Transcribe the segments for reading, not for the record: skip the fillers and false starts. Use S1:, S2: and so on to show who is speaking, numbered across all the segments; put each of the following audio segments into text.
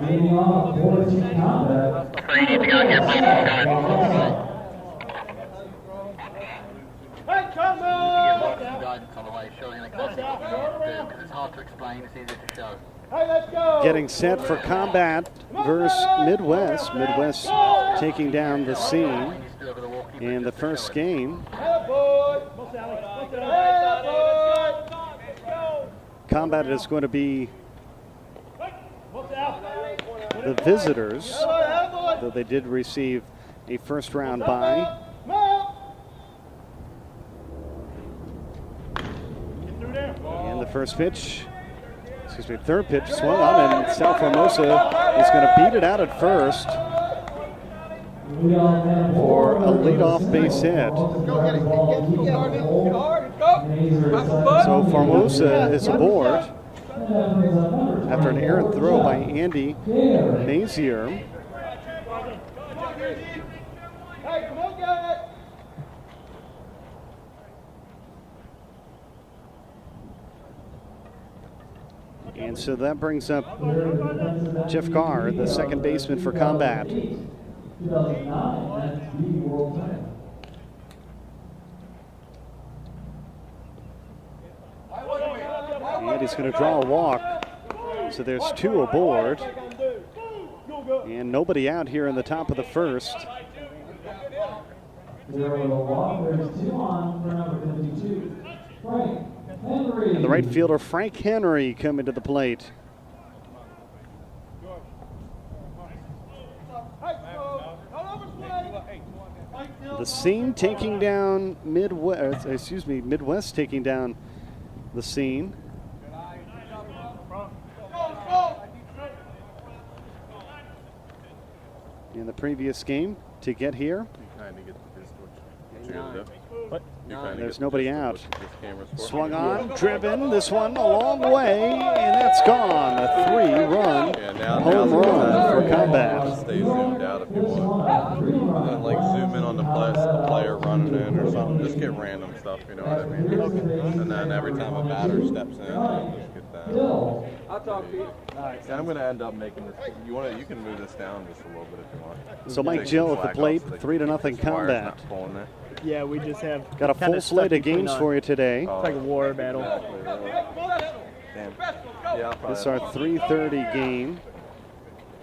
S1: Leading off for Team Combat.
S2: So you need to go get both of them. Guidance on the way, showing exactly what you need to do, because it's hard to explain, it's easier to show.
S3: Getting set for combat versus Midwest. Midwest taking down the scene in the first game. Combat is going to be the visitors, though they did receive a first round bye. And the first pitch, excuse me, third pitch swung on, and South Formosa is going to beat it out at first for a leadoff base hit. So Formosa is aboard after an errant throw by Andy Mazier. And so that brings up Jeff Carr, the second baseman for Combat. And he's going to draw a walk. So there's two aboard. And nobody out here in the top of the first. And the right fielder, Frank Henry, coming to the plate. The scene taking down Midwest taking down the scene. In the previous game to get here. There's nobody out. Swung on, driven, this one a long way, and that's gone. A 3-run home run for Combat.
S4: Stay zoomed out if you want. And then like zoom in on the player running in or something. Just get random stuff, you know what I mean? And then every time a batter steps in, just get that.
S5: I'll talk to you.
S4: And I'm going to end up making this. You can move this down just a little bit if you want.
S3: So Mike Jill at the plate, 3-0 Combat.
S5: Yeah, we just have
S3: got a full slate of games for you today.
S5: It's like a war battle.
S4: Damn. Yeah,
S3: this is our 3:30 game.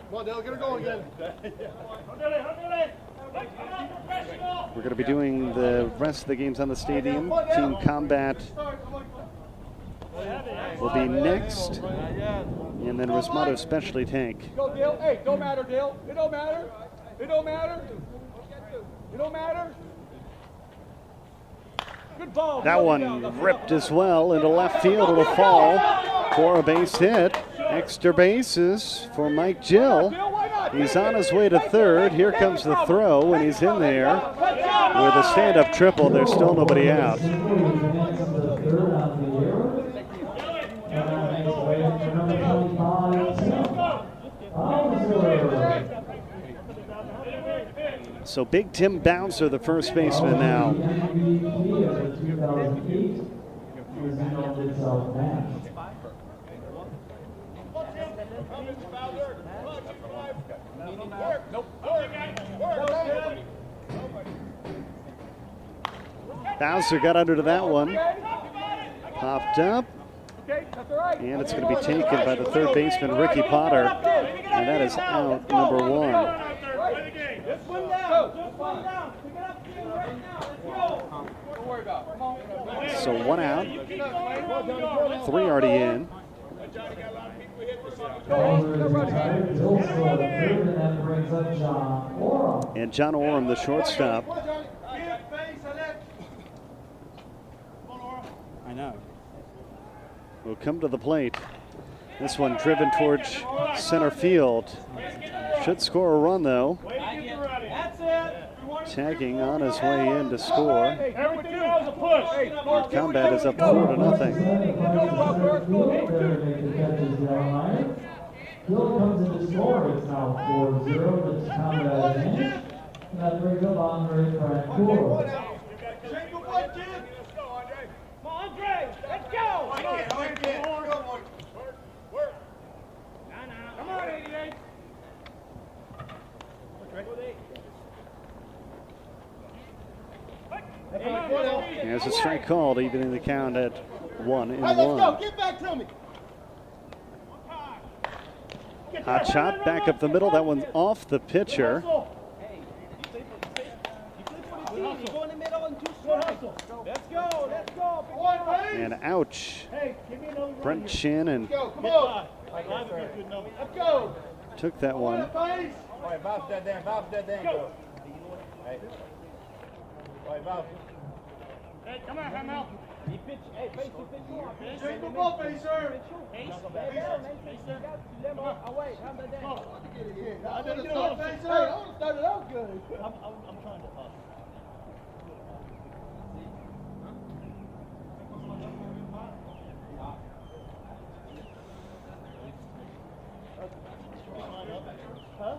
S6: Come on, Dale, get her going again.
S3: We're going to be doing the rest of the games on the stadium. Team Combat will be next, and then Rismato Specialty Tank.
S6: Go, Dale. Hey, don't matter, Dale. It don't matter. It don't matter. It don't matter. Good ball.
S3: That one ripped as well into left field. It'll fall for a base hit. Extra bases for Mike Jill. He's on his way to third. Here comes the throw, and he's in there with a stand-up triple. There's still nobody out. So Big Tim Bouncer, the first baseman now. Bouncer got under to that one. Popped up. And it's going to be taken by the third baseman, Ricky Potter. And that is out number one. So one out, three already in. And John Oram, the shortstop.
S5: I know.
S3: Will come to the plate. This one driven towards center field. Should score a run though. Tagging on his way in to score. And Combat is up 4-0.
S1: Hill comes in to score. It's now 4-0. That's Combat advantage. And that brings up Andre Francoeur.
S6: Let's go! Come on, 88.
S3: There's a strike called, even in the count at 1-1.
S6: Hey, let's go. Get back to me.
S3: Hot shot back up the middle. That one's off the pitcher.
S6: Let's go. Let's go.
S3: And ouch. Brent Chin and
S6: Come on. Let's go.
S3: took that one.
S6: All right, bounce that down. Bounce that down. Go. Hey. All right, bounce.
S7: Hey, come on, come out.
S6: He pitch. Hey, face the pitch more.
S7: Take the ball, Pacer.
S6: Hey,
S7: I didn't
S6: I
S7: get
S6: want to start it out good.
S7: I'm trying to hustle. Huh?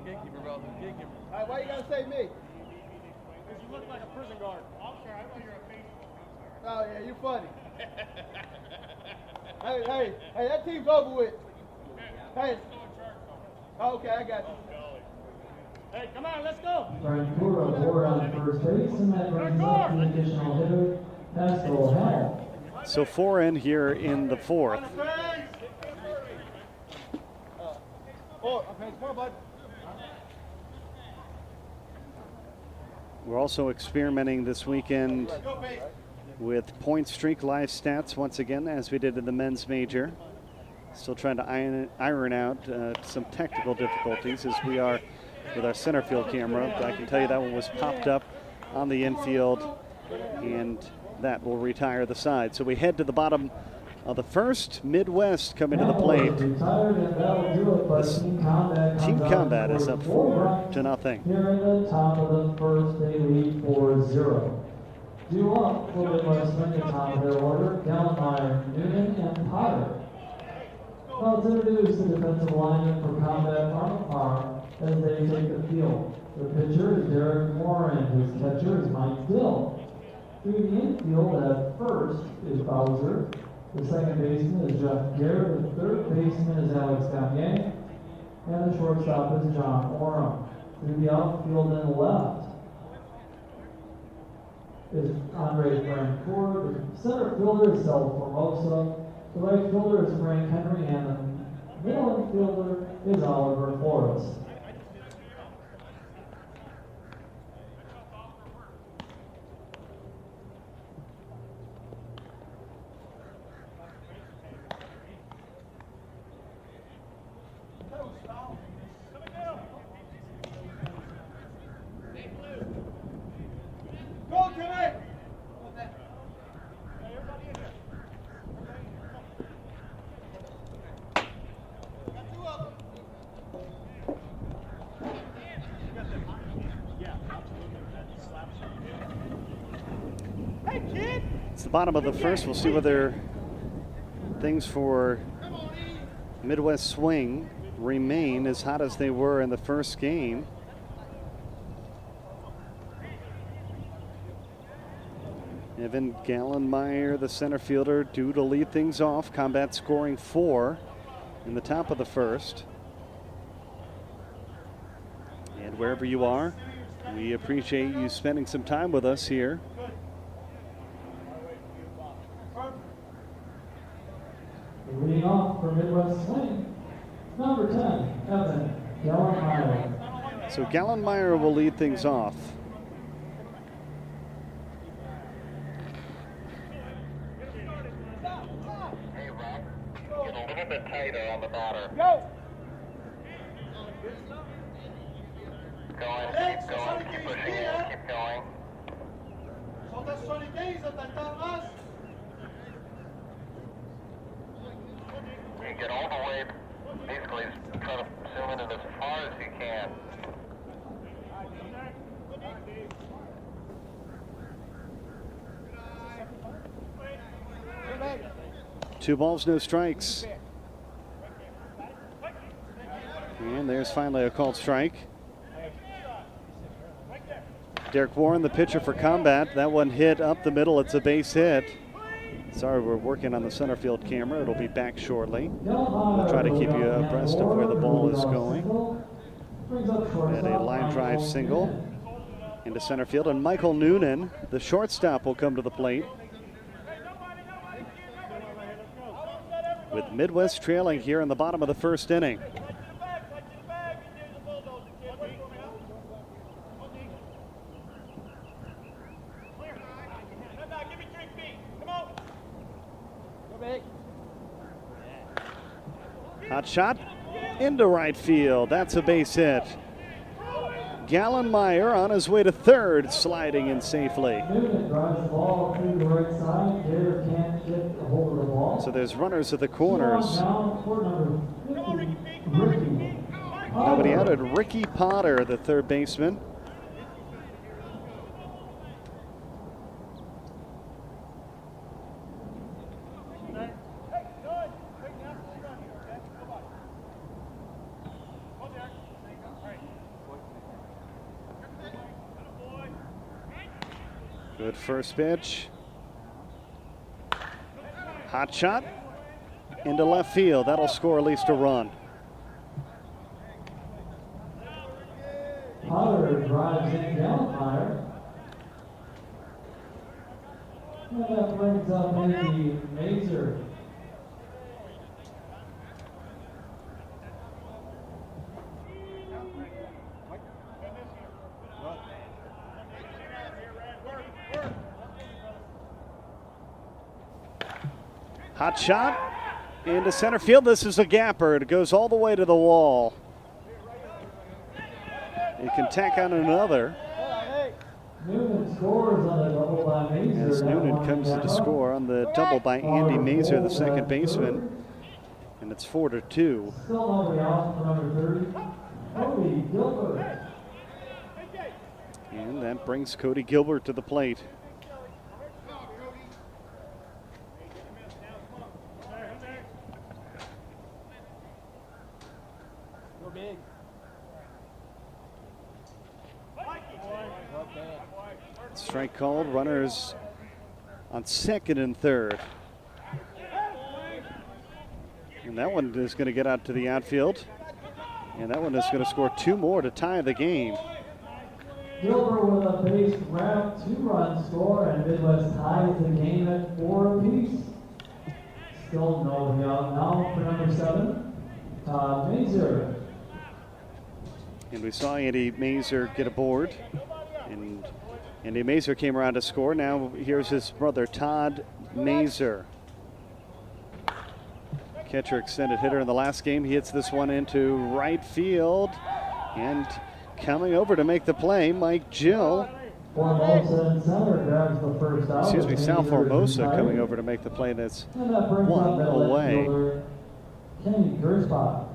S4: Gatekeeper, brother. Gatekeeper.
S6: All right, why you gotta say me?
S7: Because you look like a prison guard. Officer, I thought you were a patient.
S6: Oh yeah, you funny. hey, that team's over with. Hey. Okay, I got you.
S7: Hey, come on, let's go.
S1: Brian Cora aboard on first base, and that brings up the additional hitter, Pascal Hell.
S3: So 4 in here in the 4th.
S6: Oh, okay, come on, bud.
S3: We're also experimenting this weekend with point streak live stats once again, as we did in the men's major. Still trying to iron out some technical difficulties as we are with our center field camera. But I can tell you that one was popped up on the infield, and that will retire the side. So we head to the bottom of the first. Midwest coming to the plate.
S1: Retired, and that'll do it, but
S3: Team Combat is up 4-0.
S1: Here in the top of the first, they lead 4-0. Due up for the Midwest Swing, the top of their order, Gallenmeyer, Noonan, and Potter. Well, let's introduce the defensive lineman for Combat Farm as they take the field. The pitcher is Derek Moran, his catcher is Mike Dill. Through the infield at first is Bowser. The second baseman is Jeff Garrett. The third baseman is Alex Gagne. And the shortstop is John Oram. Through the outfield and left is Andre Francoeur. The center fielder is Sel Formosa. The right fielder is Frank Henry. And the middle infielder is Oliver Forrest.
S6: Go, Timmy!
S3: It's the bottom of the first. We'll see whether things for Midwest Swing remain as hot as they were in the first game. Evan Gallenmeyer, the center fielder, due to lead things off. Combat scoring 4 in the top of the first. And wherever you are, we appreciate you spending some time with us here.
S1: Leading off for Midwest Swing, number 10, Evan Gallenmeyer.
S3: So Gallenmeyer will lead things off.
S2: Hey, Rob, get a little bit tighter on the batter.
S6: Go!
S2: Keep pushing it, keep going.
S6: Sont à 75, attaquant Ross.
S2: You get all the way, basically try to zoom in it as far as you can.
S3: Two balls, no strikes. And there's finally a called strike. Derek Warren, the pitcher for Combat. That one hit up the middle. It's a base hit. Sorry, we're working on the center field camera. It'll be back shortly. We'll try to keep you abreast of where the ball is going.
S1: Brings up
S3: And
S1: shortstop.
S3: a line drive
S1: Michael
S3: single
S1: Noonan.
S3: into center field. And Michael Noonan, the shortstop, will come to the plate. With Midwest trailing here in the bottom of the first inning. Hot shot into right field. That's a base hit. Gallenmeyer on his way to third, sliding in safely.
S1: Noonan drives the ball through the right side. Gator can't get a hold of the ball.
S3: So there's runners at the corners.
S1: Now for number 50, Ricky.
S3: Nobody added. Ricky Potter, the third baseman. Good first pitch. Hot shot into left field. That'll score at least a run.
S1: Potter drives in Gallenmeyer. And that brings up Andy Mazer.
S3: Hot shot into center field. This is a gapper. It goes all the way to the wall. You can tack on another.
S1: Noonan scores on a double by Mazer.
S3: As Noonan comes to score on the double by Andy Mazer, the second baseman. And it's 4-2.
S1: Still nobody out for number 30. Cody Gilbert.
S3: And that brings Cody Gilbert to the plate. Strike called. Runners on second and third. And that one is going to get out to the outfield. And that one is going to score two more to tie the game.
S1: Gilbert with a base grab, 2-run score, and Midwest ties the game at 4 apiece. Still nobody out now for number 7, Todd Mazer.
S3: And we saw Andy Mazer get aboard. And Andy Mazer came around to score. Now here's his brother, Todd Mazer. Catcher extended hitter in the last game. He hits this one into right field. And coming over to make the play, Mike Gill.
S1: Formosa in center grabs the first out.
S3: Excuse me, Sal
S1: Mazer
S3: Formosa
S1: retired.
S3: coming over to make the play. That's
S1: And that brings
S3: one
S1: up that left
S3: away.
S1: fielder, Kenny Gersbach.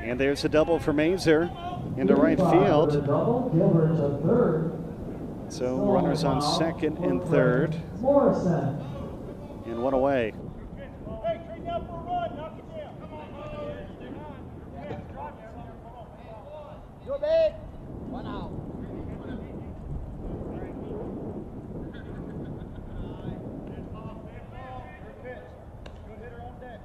S3: And there's a double for Mazer into right
S1: Gersbach with a
S3: field.
S1: double, Gilbert to third.
S3: So runners on second and third.
S1: Morrison.
S3: And one away.
S7: Hey, trade down for a run, knock it down.
S6: You're big. 1 out.
S7: Good hitter on deck.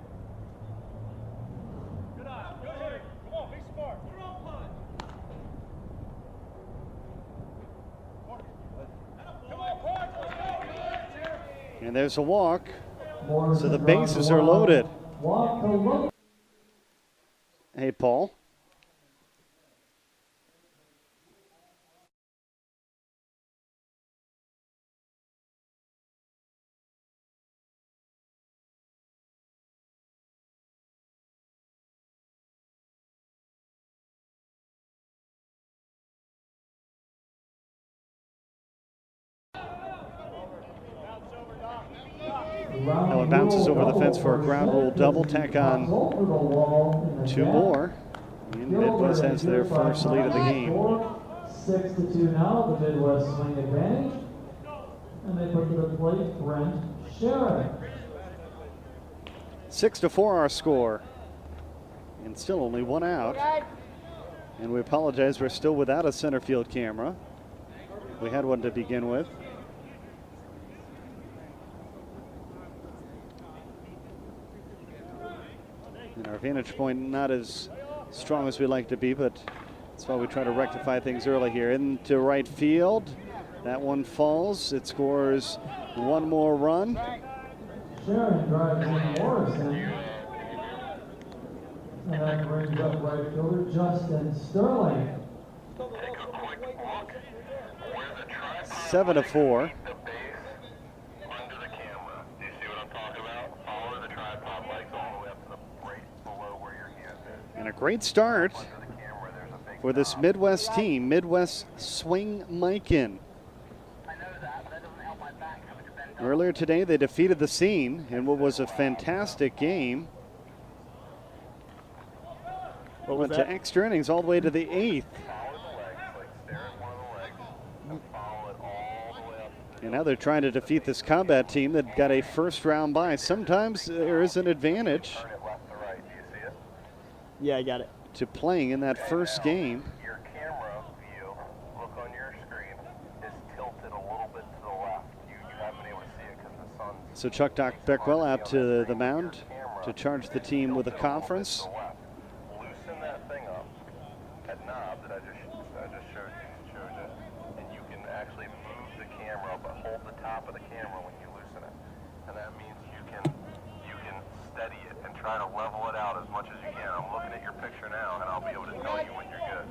S7: Good eye, good hitter. Come on, be smart. Put on punt. Come on, punt.
S3: And there's a walk.
S1: Morrison
S3: So the
S1: drives
S3: bases
S1: the
S3: are
S1: wall.
S3: loaded.
S1: Walk to look.
S3: Hey, Paul. Now it bounces over the fence for a ground rule double. Tack on two more. And Midwest has their first lead of the game.
S1: 6-2 now, the Midwest swing advantage. And they put to the plate Brent Sharon.
S3: 6-4 our score. And still only one out. And we apologize, we're still without a center field camera. We had one to begin with. And our vantage point not as strong as we like to be, but that's why we try to rectify things early here. Into right field. That one falls. It scores one more run.
S1: Sharon drives in Morrison. And that brings up right fielder Justin Sterling.
S3: 7-4. And a great start for this Midwest team. Midwest swing Mikan. Earlier today, they defeated the Scene in what was a fantastic game.
S5: What was
S3: Went
S5: that?
S3: to extra innings all the way to the 8th. And now they're trying to defeat this combat team that got a first round bye. Sometimes there is an advantage
S5: Yeah, I got it.
S3: to playing in that first game.
S8: Your camera view, look on your screen, is tilted a little bit to the left. You haven't been able to see it because the sun's
S3: So Chuck Beckwell out to the mound to charge the team with a conference.
S8: loosen that thing up, that knob that I just showed you, and you can actually move the camera, but hold the top of the camera when you loosen it, and that means you can steady it and try to level it out as much as you can. I'm looking at your picture now, and I'll be able to tell you when you're good.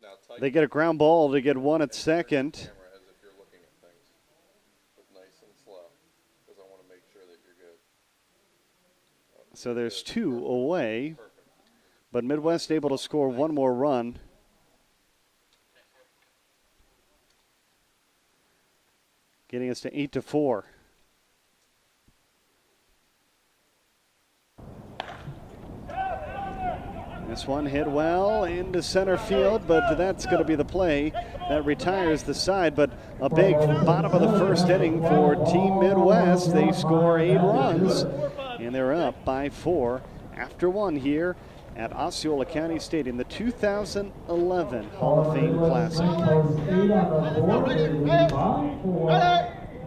S4: Now tighten
S3: They get a ground ball to get one at second.
S4: the camera as if you're looking at things. But nice and slow, because I want to make sure that you're good.
S3: So there's two away, but Midwest able to score one more run. Getting us to 8-4. This one hit well into center field, but that's going to be the play that retires the side. But a big bottom of the first inning for Team Midwest. They score 8 runs, and they're up by 4 after 1 here at Osceola County Stadium, the 2011 Hall of Fame Classic.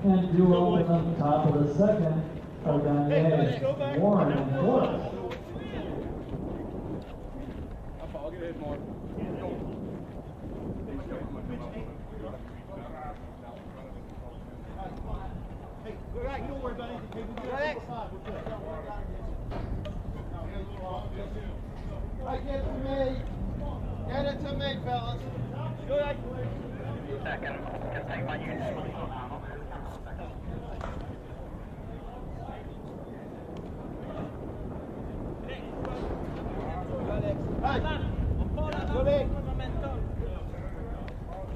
S1: And you open up the top of the second. Again, Warren and Forrest.
S6: I'll get hit more.
S7: Hey, all right, don't worry about anything. Hey, we'll get it.
S9: Right, get it to me. Get it to me, fellas.
S7: Go ahead.
S2: Second, can take my unit.
S9: Hey, go big.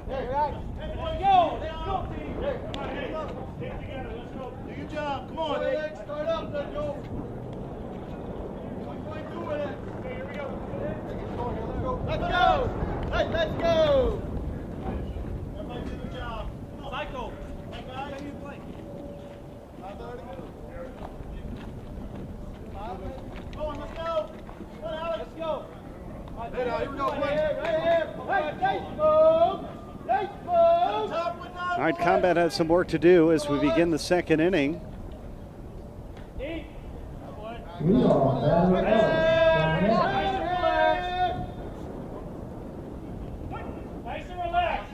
S9: Hey, right.
S7: Let's go. Let's go, team. Come on, hey. Stick together. Let's go. Do your job. Come on.
S9: Start up, let's go. What are you doing with it?
S7: Okay, here we go.
S9: Let's go. Hey, let's go.
S7: Everybody do the job. Psycho. Hey, guys, how do you play? Go on, let's go. Come on, Alex. Let's go.
S9: Hey, now, here we go. Right here, right here. Hey, let's move. Let's move.
S3: All right, Combat has some work to do as we begin the second inning.
S1: We are better.
S7: Nice and relaxed.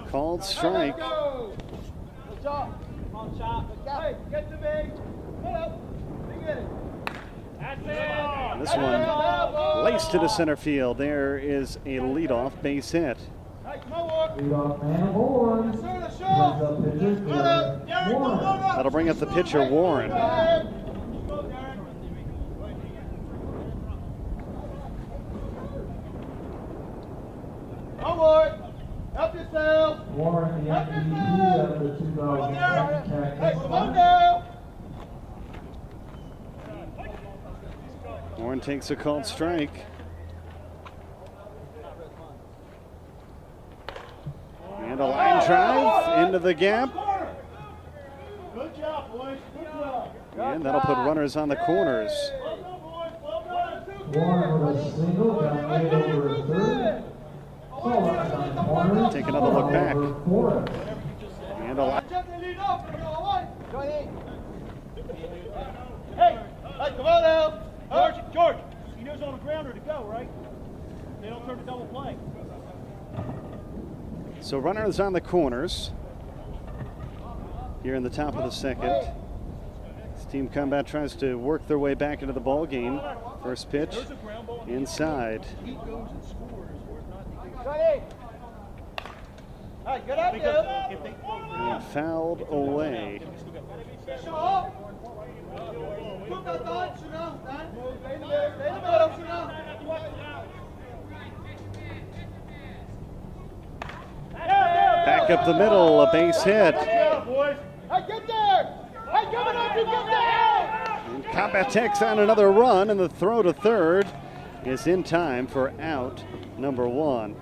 S3: Called strike.
S9: Good job. Come on, Chop. Hey, get to me. Get up. Get it.
S7: That's it.
S3: This one laced to the center field. There is a leadoff base hit.
S9: Hey, come on,
S1: We got man aboard. Brings up pitcher Warren.
S3: That'll bring up the pitcher, Warren.
S9: yourself.
S1: Warren, the MVP of the 2010
S9: Hey, come on
S1: Cactus.
S9: now.
S3: Warren takes a called strike. And a line drive into the gap.
S7: Good job, boys. Good job.
S3: And that'll put runners on the corners.
S7: Well done, boys. Well done.
S1: Warren with a single, got made over a third. So runners on the corner.
S3: Take another look back.
S1: Over Forrest.
S3: And a line.
S9: Hey, come on now.
S7: George, he knows on the grounder to go, right? They don't turn to double play.
S3: So runners on the corners here in the top of the second. As Team Combat tries to work their way back into the ball game. First pitch inside.
S9: He goes and scores, or it's not. Hey, good up, dude.
S3: And fouled away. Back up the middle, a base hit.
S7: Boys.
S9: Hey, get there! Hey, coming up, you get there!
S3: And Combat takes on another run, and the throw to third is in time for out number one.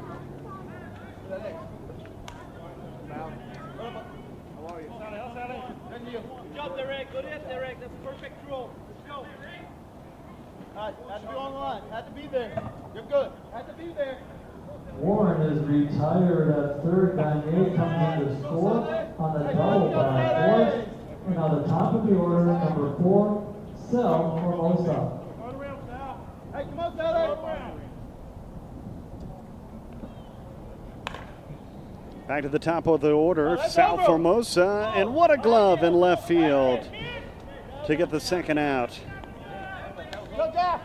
S7: Good job there, Rick. Good hit there, Rick. That's a perfect throw. Let's go.
S9: Had to be on the line. Had to be there. You're good. Had to be there.
S1: Warren is retired at third. Gagne comes in to score on the double by Forrest. And on the top of the order, number 4, Sel Formosa.
S7: Turn around now.
S9: Hey, come on, Sally.
S3: Back to the top of the order, Sal Formosa, and what a glove in left field to get the second out.
S9: Go, Jeff.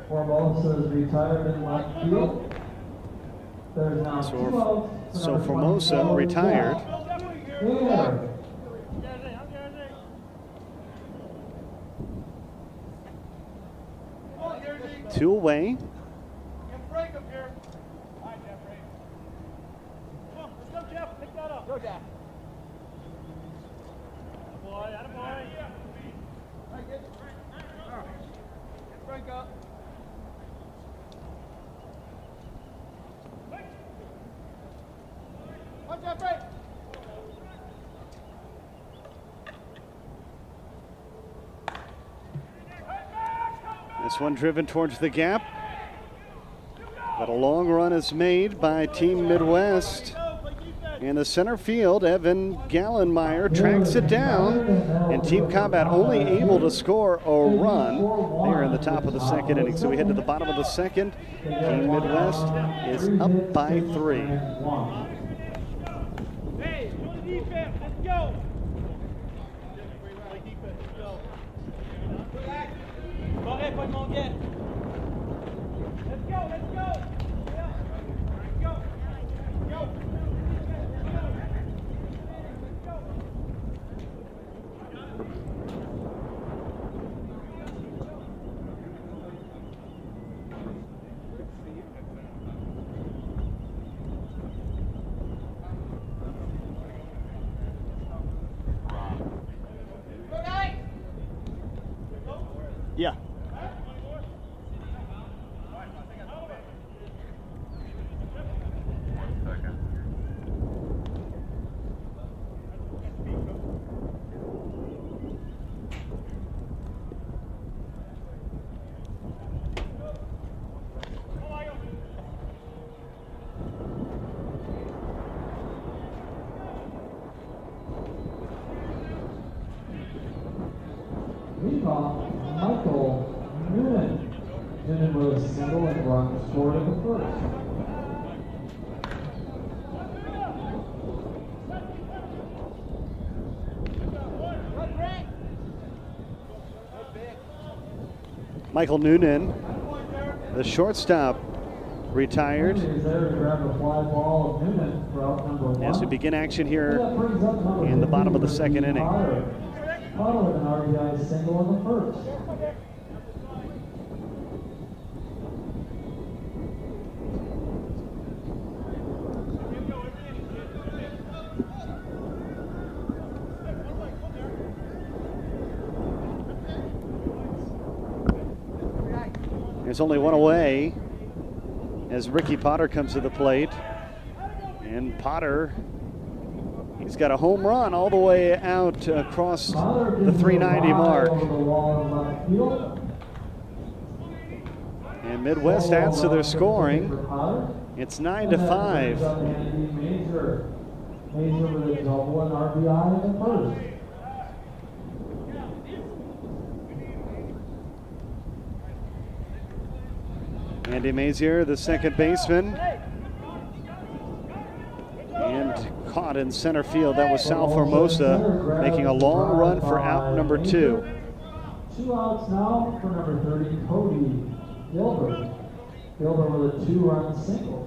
S1: Formosa is retired in left field. There's now 2 outs.
S3: So Formosa retired.
S1: There.
S3: Two away.
S9: Break up here.
S7: Come on, let's go, Jeff. Pick that up.
S9: Go, Jeff.
S7: Boy, attaboy.
S9: Hey, get Frank up. Watch that break.
S3: This one driven towards the gap. But a long run is made by Team Midwest. In the center field, Evan Gallenmeyer tracks it down. And Team Combat only able to score a run there in the top of the second inning. So we head to the bottom of the second. Team Midwest is up by 3.
S7: Hey, go to defense. Let's go. Play defense. Let's go. Go ahead, put him on again. Let's go. Let's go. Yeah. Go. Go.
S5: Yeah.
S1: Leadoff, Michael Noonan. Noonan with a single and run scored in the first.
S3: Michael Noonan, the shortstop, retired.
S1: He's there to grab the fly ball of Noonan for out number 1.
S3: As we begin action here
S1: That brings up number
S3: in the
S1: 50,
S3: bottom of the second inning.
S1: Potter with an RBI single in the first.
S3: There's only one away as Ricky Potter comes to the plate. And Potter, he's got a home run all the way out across the 390 mark. And Midwest adds to their scoring. It's 9-5.
S1: Major with a double and RBI in the first.
S3: Andy Mazier, the second baseman. And caught in center field. That was Sal Formosa making a long run for out number 2.
S1: 2 outs now for number 30, Cody Gilbert. Gilbert with a 2-run single.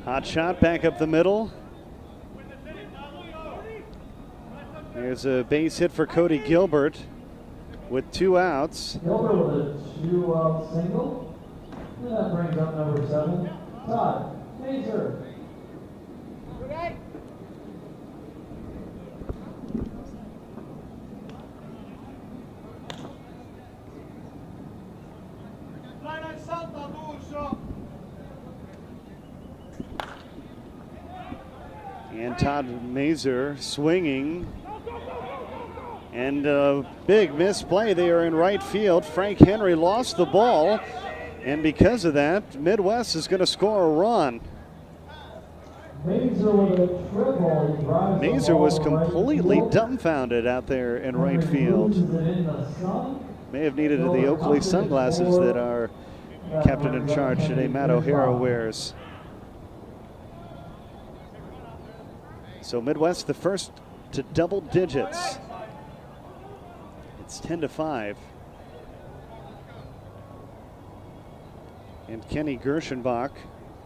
S3: Hot shot back up the middle. There's a base hit for Cody Gilbert with 2 outs.
S1: Gilbert with a 2-out single. And that brings up number 7, Todd Mazer.
S3: And Todd Mazer swinging. And a big misplay there in right field. Frank Henry lost the ball. And because of that, Midwest is going to score a run.
S1: Mazer with a triple. He drives the
S3: Mazer
S1: ball
S3: was
S1: right
S3: completely
S1: field.
S3: dumbfounded out there in right
S1: Henry
S3: field.
S1: loses it in the sun.
S3: May have needed the Oakley sunglasses that our captain in charge today, Matt O'Hara, wears. So Midwest the first to double digits. It's 10-5. And Kenny Gershenbach,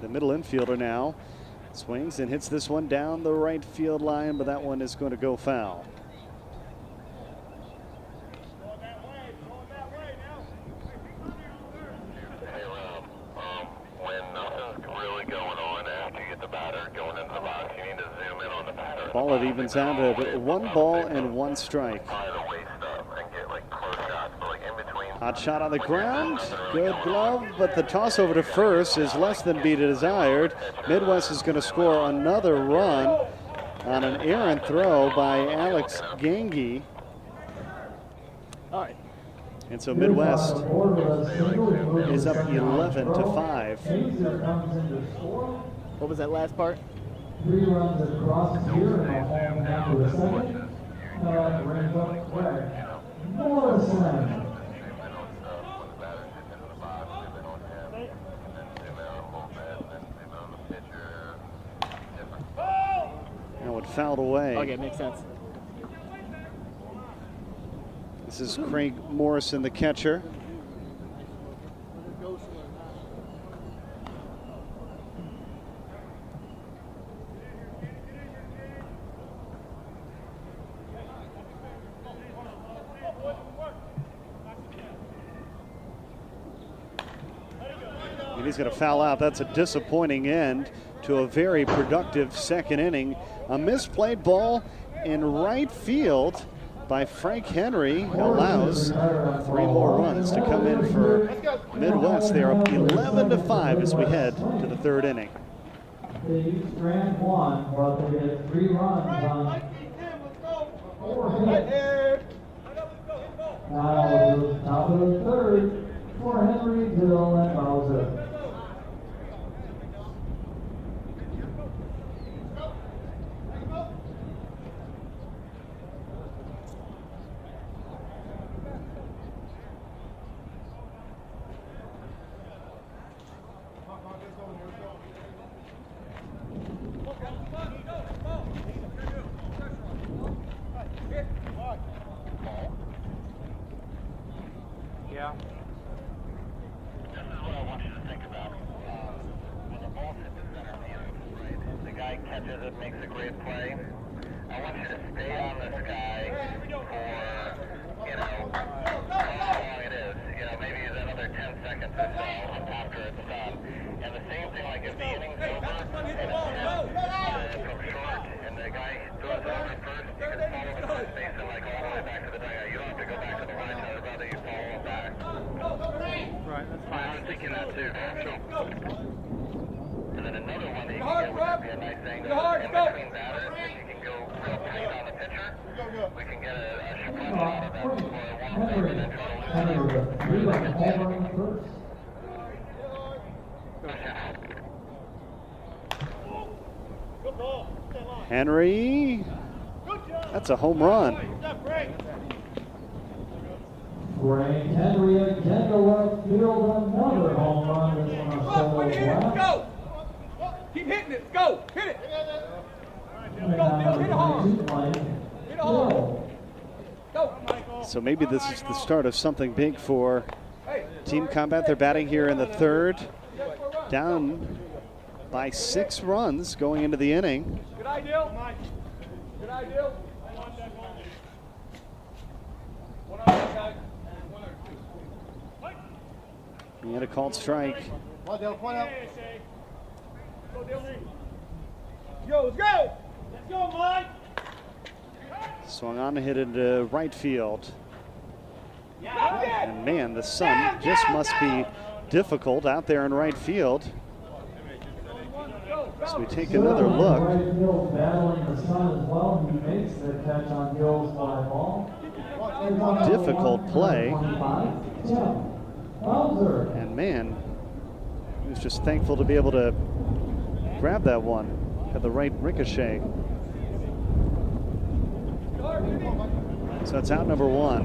S3: the middle infielder now, swings and hits this one down the right field line, but that one is going to go foul. Ball it evens out at 1 ball and 1 strike. Hot shot on the ground, good glove, but the toss over to first is less than be desired. Midwest is going to score another run on an errant throw by Alex Gangi.
S5: All right.
S3: And so Midwest is up 11-5.
S5: What was that last part?
S1: 3 runs across here and a home after the second. Brings up Greg Morrison.
S3: Now it fouled away.
S5: Okay, makes sense.
S3: This is Craig Morrison, the catcher. And he's going to foul out. That's a disappointing end to a very productive second inning. A misplayed ball in right field by Frank Henry allows 3 more runs to come in for Midwest. They're up 11-5 as we head to the 3rd inning.
S1: They each ran 1, but they get 3 runs on 4 hits. Now the top of the 3rd for Henry, Dill, and Mauser.
S8: catches it, makes a great play. I want you to stay on this guy for, you know, how long it is. You know, maybe another 10 seconds or so after it's done. And the same thing, like if the inning's over and it's from short and the guy throws it over first, you can follow the first base and like all the way back to the dugout. You don't have to go back to the line. I'd rather you follow him back.
S5: Right, that's fine.
S8: I was thinking that too. And then another one that you can get, which would be a nice thing, in between batters, if you can go real tight on the pitcher, we can get a sprint out of that before it warms up and then try to lose it.
S3: Henry, that's a home run.
S1: Frank Henry again to left field, another home run. This one a solo blast.
S6: Go! Keep hitting it. Go! Hit it!
S1: And now
S6: Hit it hard.
S1: Hit it hard.
S6: Go!
S3: So maybe this is the start of something big for Team Combat. They're batting here in the third, down by 6 runs going into the inning.
S6: Good idea. Good idea.
S3: He had a called strike.
S6: Yo, let's go! Let's go, Mike!
S3: Swung on to hit into right field.
S6: Yeah.
S3: And man, the sun just must be difficult out there in right field. So we take another look.
S1: Right field battling the sun as well. He makes the catch on Gill's fly ball.
S3: Difficult play.
S1: 25. Tim Bowser.
S3: And man, he was just thankful to be able to grab that one at the right ricochet. So it's out number 1.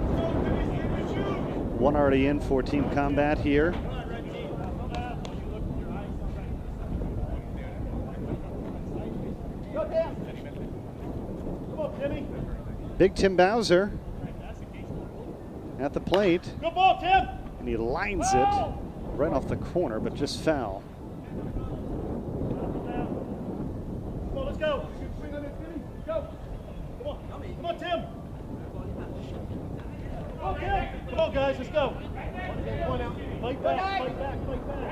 S3: One already in for Team Combat here. Big Tim Bowser at the plate.
S9: Good ball, Tim.
S3: And he lines it right off the corner, but just foul.
S9: Come on, let's go. Go. Come on, Tim. Okay. Come on, guys, let's go. Point out. Fight back, fight back, fight back.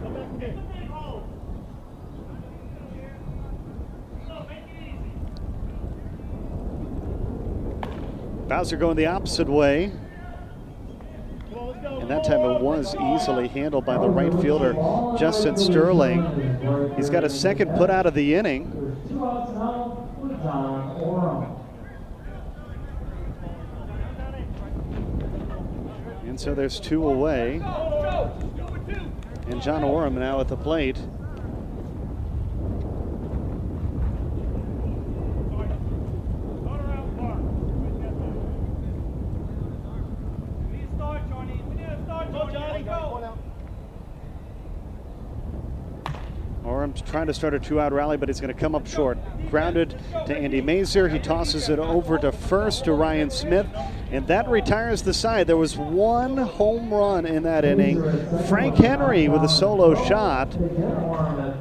S9: Come back again.
S3: Bowser going the opposite way. And that time it was easily handled by the right fielder, Justin Sterling. He's got a second put out of the inning.
S1: There's 2 outs now for John Oram.
S3: And so there's 2 away. And John Oram now at the plate. Oram's trying to start a 2-out rally, but he's going to come up short. Grounded to Andy Mazer. He tosses it over to first to Ryan Smith, and that retires the side. There was 1 home run in that inning. Frank Henry with a solo shot,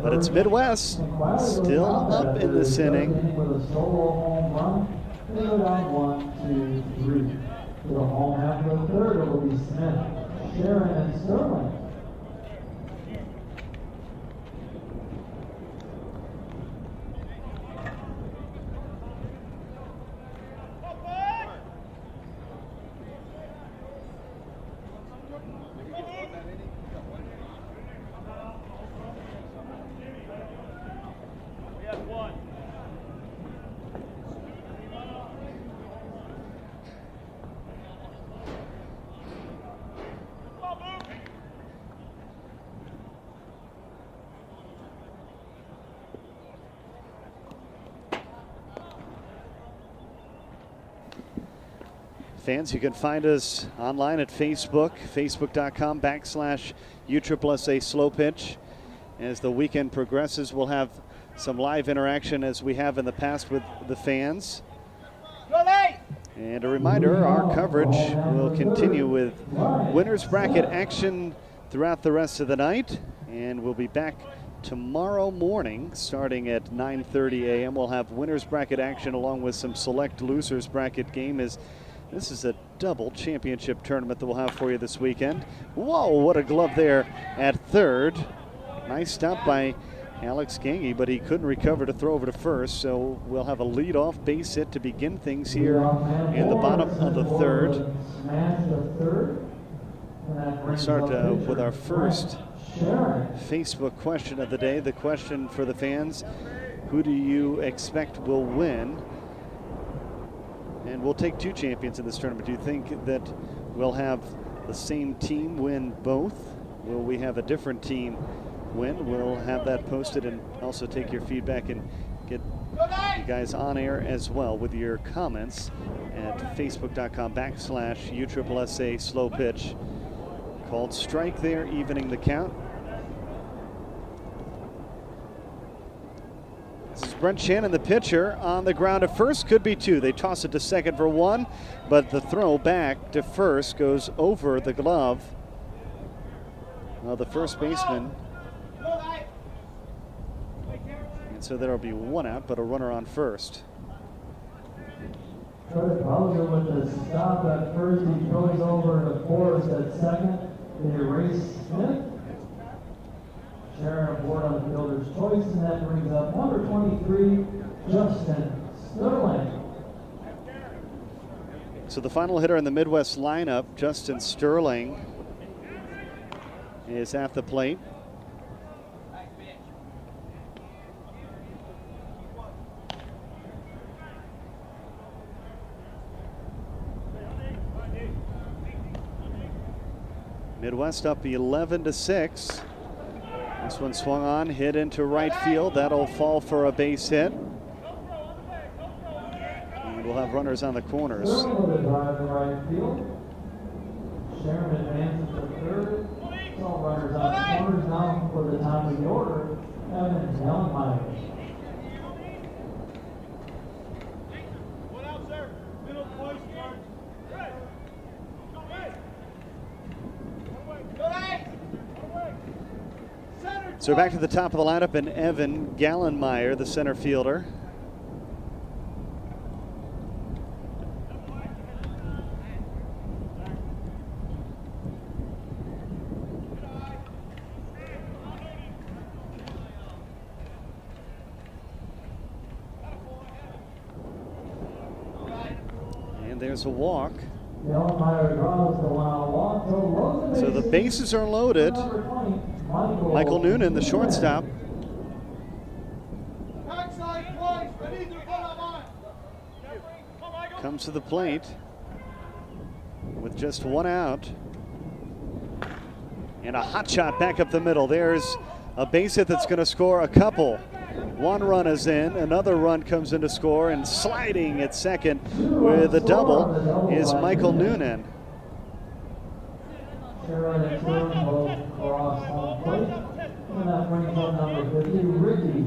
S3: but it's Midwest still up in this inning.
S1: With a solo home run, they go down 1, 2, 3. To the home half of the third, it will be Smith, Sharon, and Sterling.
S3: Fans, you can find us online at Facebook, facebook.com/USSSA Slow Pitch. As the weekend progresses, we'll have some live interaction as we have in the past with the fans. And a reminder, our coverage will continue with winners bracket action throughout the rest of the night. And we'll be back tomorrow morning, starting at 9:30 a.m. We'll have winners bracket action along with some select losers bracket game. This is a double championship tournament that we'll have for you this weekend. Whoa, what a glove there at third. Nice stop by Alex Gange, but he couldn't recover to throw over to first, so we'll have a lead-off base hit to begin things here in the bottom of the third. We'll start with our first Facebook question of the day. The question for the fans: who do you expect will win? And we'll take two champions in this tournament. Do you think that we'll have the same team win both? Will we have a different team win? We'll have that posted and also take your feedback and get you guys on air as well with your comments at facebook.com/USSSA slow pitch. Called strike there, evening the count. This is Brent Shannon, the pitcher, on the ground at first. Could be two. They toss it to second for one, but the throw back to first goes over the glove. Well, the first baseman. And so there'll be one out, but a runner on first.
S1: Bowser with the stop at first. He goes over to Forrest at second. They erase Smith. Sharon aboard on the fielder's choice, and that brings up number 23, Justin Sterling.
S3: So the final hitter in the Midwest lineup, Justin Sterling, is at the plate. Midwest up 11-6. This one swung on, hit into right field. That'll fall for a base hit. And we'll have runners on the corners.
S1: Right field. Sharon advances to third. All runners on the corners now for the top of the order. Evan Delmeyer.
S9: One out, sir. Middle twice, guard.
S3: So back to the top of the lineup, and Evan Gallenmeyer, the center fielder. And there's a walk. So the bases are loaded. Michael Noonan, the shortstop. Comes to the plate with just one out. And a hot shot back up the middle. There's a base hit that's going to score a couple. One run is in, another run comes in to score, and sliding at second with a double is Michael Noonan.
S1: Sharon and Sterling both cross home plate. And that brings up number 50, Ricky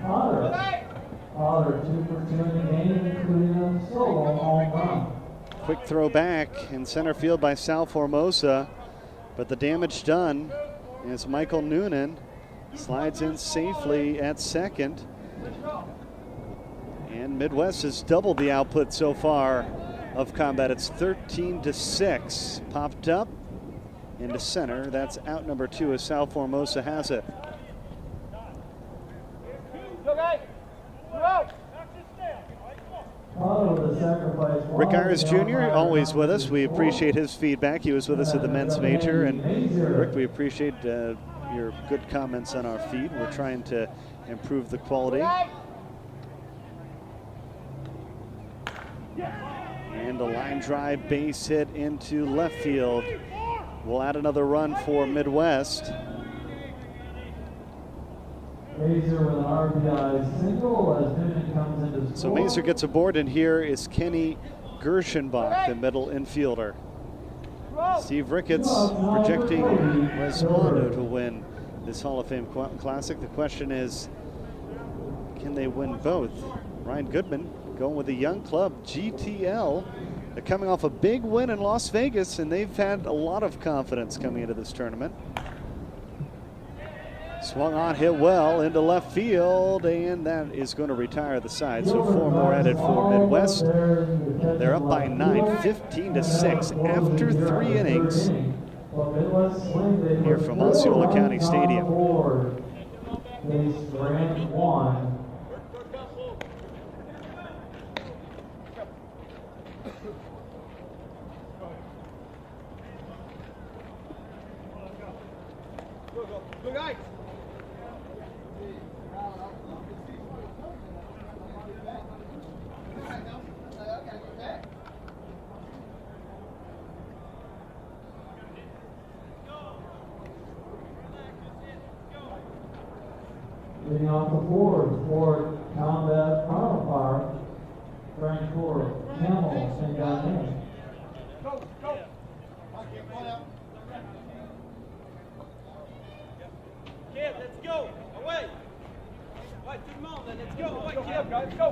S1: Potter. Potter 2 for 2 in the game, including a solo home run.
S3: Quick throw back in center field by Sal Formosa, but the damage done as Michael Noonan slides in safely at second. And Midwest has doubled the output so far of combat. It's 13-6. Popped up into center. That's out number 2 as Sal Formosa has it. Rick Ayers Jr. always with us. We appreciate his feedback. He was with us at the men's major. And Rick, we appreciate your good comments on our feed. We're trying to improve the quality. And a line drive base hit into left field. We'll add another run for Midwest.
S1: Mazer with an RBI single as Noonan comes into score.
S3: So Mazer gets aboard, and here is Kenny Gershenbach, the middle infielder. Steve Ricketts projecting Resmano to win this Hall of Fame Classic. The question is, can they win both? Ryan Goodman going with the young club, GTL. They're coming off a big win in Las Vegas, and they've had a lot of confidence coming into this tournament. Swung on, hit well into left field, and that is going to retire the side. So 4 more added for Midwest. They're up by 9, 15-6 after 3 innings here from Osceola County Stadium.
S1: Strand 1.
S6: Good night.
S1: Leading off the board for Combat Power, Frank Ford, Camel, and Ghanaian.
S6: Go, go.
S7: Kid, let's go. Away. Right, tout le monde, let's go. Away, kid.
S6: Guys, go.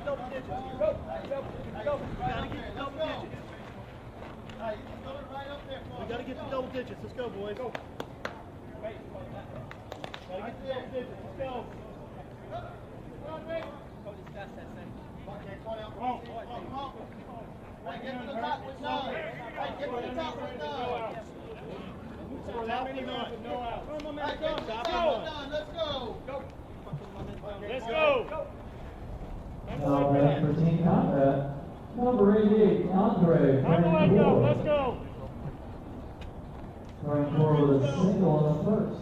S7: Double digits.
S6: Go. Go.
S7: Gotta get the double digits. We gotta get the double digits. Let's go, boys. Go. Gotta get the double digits. Let's go. Go discuss that thing. Come on.
S9: Get to the top with nine. Get to the top with nine.
S7: How many minutes with no outs? Come on, man. Go.
S9: Let's go.
S6: Go.
S7: Let's go.
S1: Now back for Team Combat, number 88, Andre. Frank Ford.
S7: Let's go.
S1: Frank Ford with a single on the first.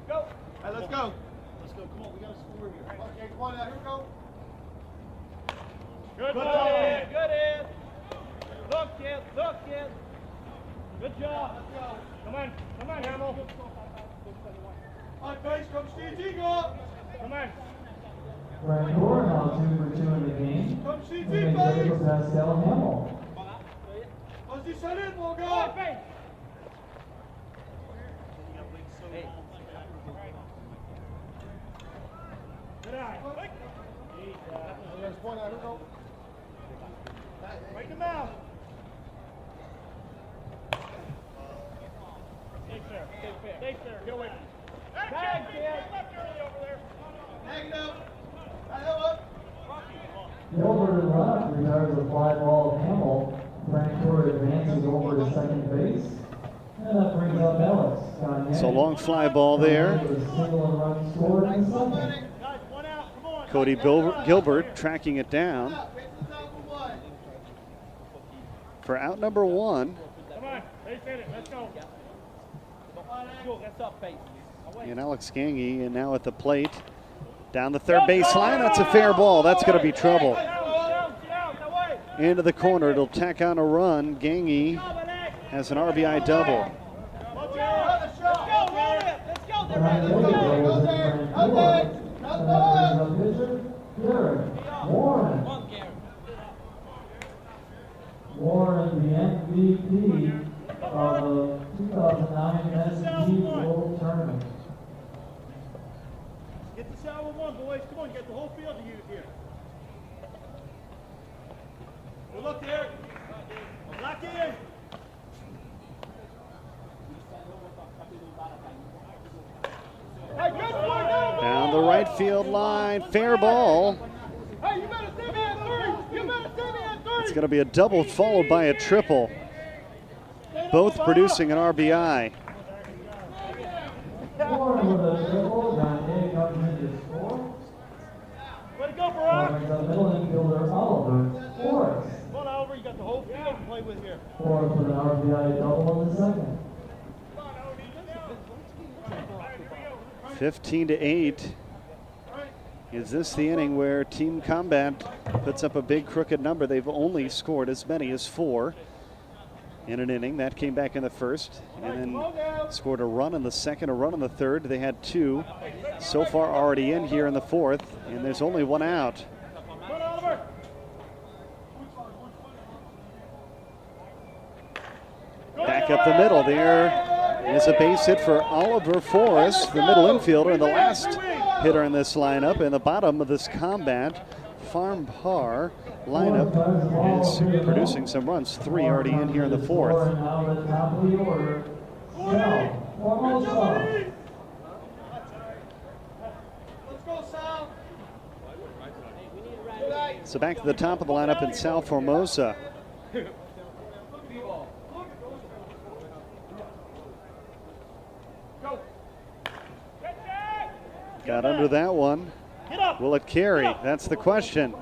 S6: Go.
S9: Hey, let's go.
S7: Let's go. Come on, we gotta score here.
S9: Okay, come on now. Here we go.
S7: Good ball, Ed. Good, Ed. Look, kid. Look, kid. Good job. Let's go. Come on, Hamill.
S9: On base comes Steve Eagle.
S7: Come on.
S1: Frank Ford now 2 for 2 in the game.
S9: Come see
S1: And makes way for Pascal Hamill.
S9: Vas-y, solide, mon gars.
S7: Good eye.
S9: Let's point out. Here we go.
S7: Break him out. Stay fair. Stay fair. Get away. Bag, kid. Left early over there.
S9: Negative. Up.
S1: Gilbert and left retires a fly ball of Hamill. Frank Ford advances over to second base. And that brings up Alex.
S3: So long fly ball there.
S1: With a single and run scored in the second.
S7: Guys, one out. Come on.
S3: Cody Gilbert tracking it down for out number 1.
S7: Come on. Base hit it. Let's go. Cool. That's up, base.
S3: And Alex Gangy and now at the plate. Down the third baseline. That's a fair ball. That's going to be trouble. Into the corner. It'll tack on a run. Gangy has an RBI double.
S7: Let's go, roll it. Let's go.
S1: Frank Ford goes to Frank Ford. And that brings up pitcher, Garrett Warren. Warren, the MVP of the 2009 S&P World Tournament.
S7: Get the sour one, boys. Come on, you got the whole field to use here. Good luck there. Lock in.
S6: Hey, good boy.
S3: Down the right field line. Fair ball.
S6: Hey, you better see me at 3. You better see me at 3.
S3: It's going to be a double followed by a triple. Both producing an RBI.
S1: Warren with a triple. Ghanaian comes in to score.
S7: Way to go, Barack.
S1: Brings up middle infielder Oliver Forrest.
S7: Come on, Oliver. You got the whole field to play with here.
S1: Forrest with an RBI double in the second.
S3: 15-8. Is this the inning where Team Combat puts up a big crooked number? They've only scored as many as 4 in an inning. That came back in the first, and then scored a run in the second, a run in the third. They had 2 so far already in here in the fourth, and there's only 1 out.
S7: Come on, Oliver.
S3: Back up the middle. There is a base hit for Oliver Forrest, the middle infielder, and the last hitter in this lineup. In the bottom of this Combat Farm Par lineup is producing some runs. 3 already in here in the fourth.
S1: Now the top of the order, Snell. Formosa.
S6: Let's go, Sal.
S3: So back to the top of the lineup in South Formosa. Got under that one. Will it carry? That's the question.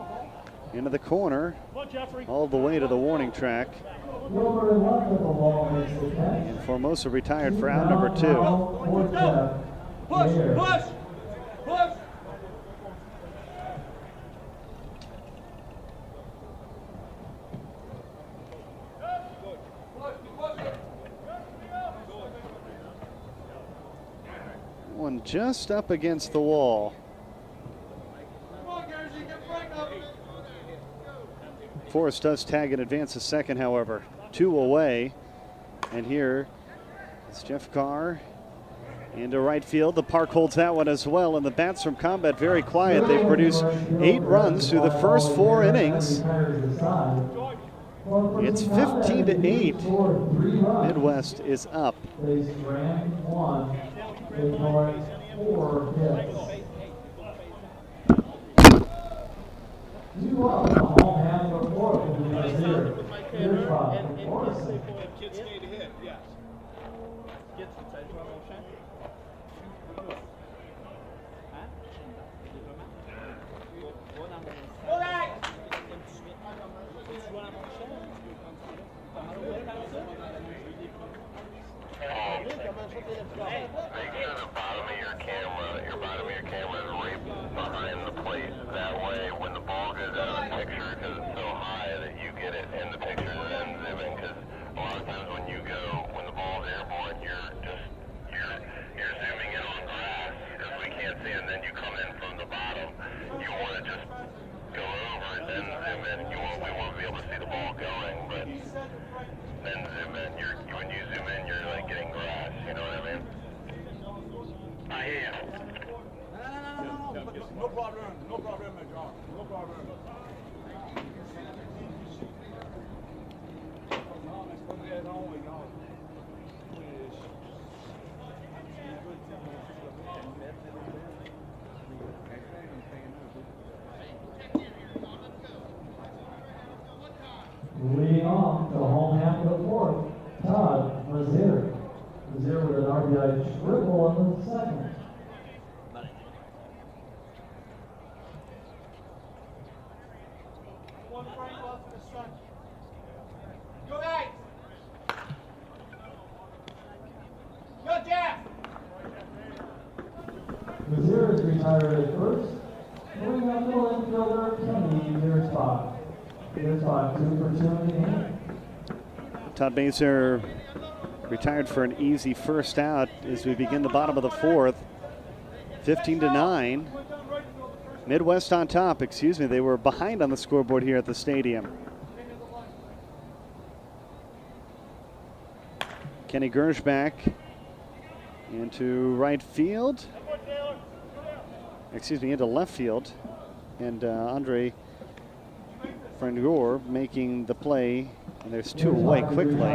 S3: Into the corner, all the way to the warning track. And Formosa retired for out number 2.
S6: Push, push, push.
S3: One just up against the wall. Forrest does tag and advance a second, however. 2 away. And here is Jeff Carr into right field. The park holds that one as well. And the bats from Combat very quiet. They've produced 8 runs through the first 4 innings. It's 15-8. Midwest is up.
S1: They strand 1. They collect 4 hits. 2 up, the home hand of the 4th will be Brazier. Here's Bob from Morrison.
S6: Kids need to hit, yes.
S8: Make sure the bottom of your camera is right behind the plate. That way, when the ball goes out of the picture, because it's so high that you get it in the picture and then zoom in. Because a lot of times when the ball's airborne, you're zooming in on grass because we can't see, and then you come in from the bottom. You want to just go over and then zoom in. We want to be able to see the ball going, but then zoom in. When you zoom in, you're like getting grass. You know what I mean? I hear you.
S6: No problem, no problem, John. No problem.
S1: Leading off the home half of the 4th, Todd Brazier. Brazier with an RBI triple in the 2nd.
S6: Go guys! Go Jeff!
S1: Brazier is retired at first. Moving up middle infielder, Kennedy, near spot. Near spot, 2 for 2 in the inning.
S3: Todd Brazier retired for an easy first out as we begin the bottom of the 4th. 15-9. Midwest on top, They were behind on the scoreboard here at the stadium. Kenny Gershback into right field. Into left field. And Andre Frangor making the play. And there's 2 away quickly.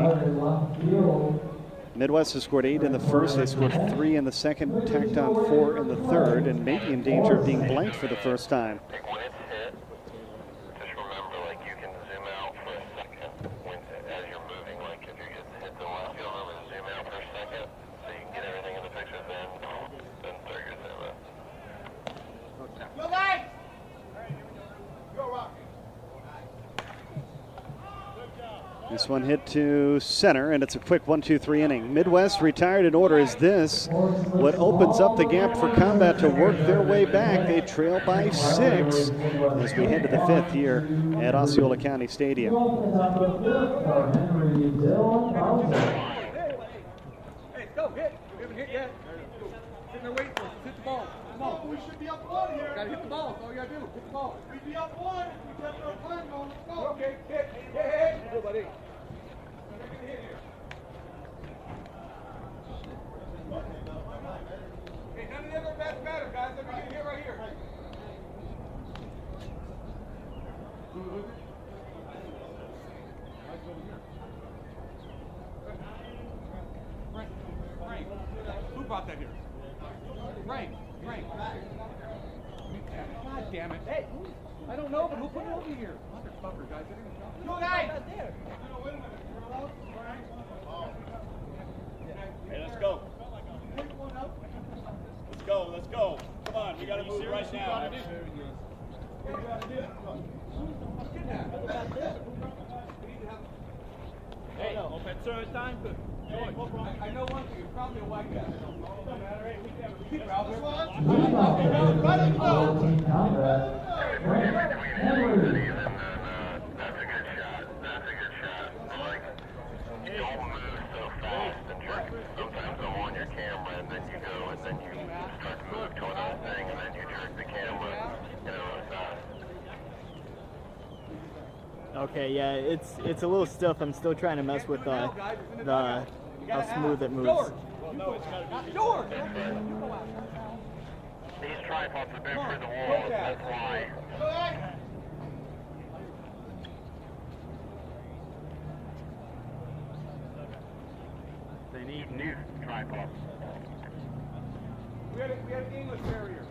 S3: Midwest has scored 8 in the first. They scored 3 in the second, tacked on 4 in the third, and may be in danger of being blanked for the first time.
S8: When it's hit, just remember, like, you can zoom out for a second as you're moving. Like, if you get hit to the left field, remember to zoom out for a second so you can get everything in the picture, then start your zoom out.
S6: Go guys! Go Rock!
S3: This one hit to center, and it's a quick 1-2-3 inning. Midwest retired in order. Is this what opens up the gap for Combat to work their way back? They trail by 6 as we head to the 5th here at Osceola County Stadium.
S6: Hey, go, hit! We haven't hit yet. Sitting there waiting for us. Hit the ball. Come on. We should be up 1 here. Gotta hit the ball. That's all you gotta do. Hit the ball. We'd be up 1 if we kept our plan going. Let's go. Okay, hit. Good, buddy. Hey, none of the other bats matter, guys. Let me get hit right here. Frank. about that here? Frank. God damn it. Hey, I don't know, but who put it over here? Motherfucker, guys. They're going to guys! There.
S9: Hey, let's go. Let's go. Come on, we got to move right now.
S7: Hey, offensive time.
S6: I know one thing. It's probably a white guy.
S8: Sometimes I'm on your camera and then you go and then you start to move to another thing and then you jerk the camera, you know,
S5: Okay, yeah, it's a little stiff. I'm still trying to mess with the how smooth it moves.
S6: George! George!
S8: These tripods are bent for the walls, that's why. They need new tripods.
S6: We had an English barrier.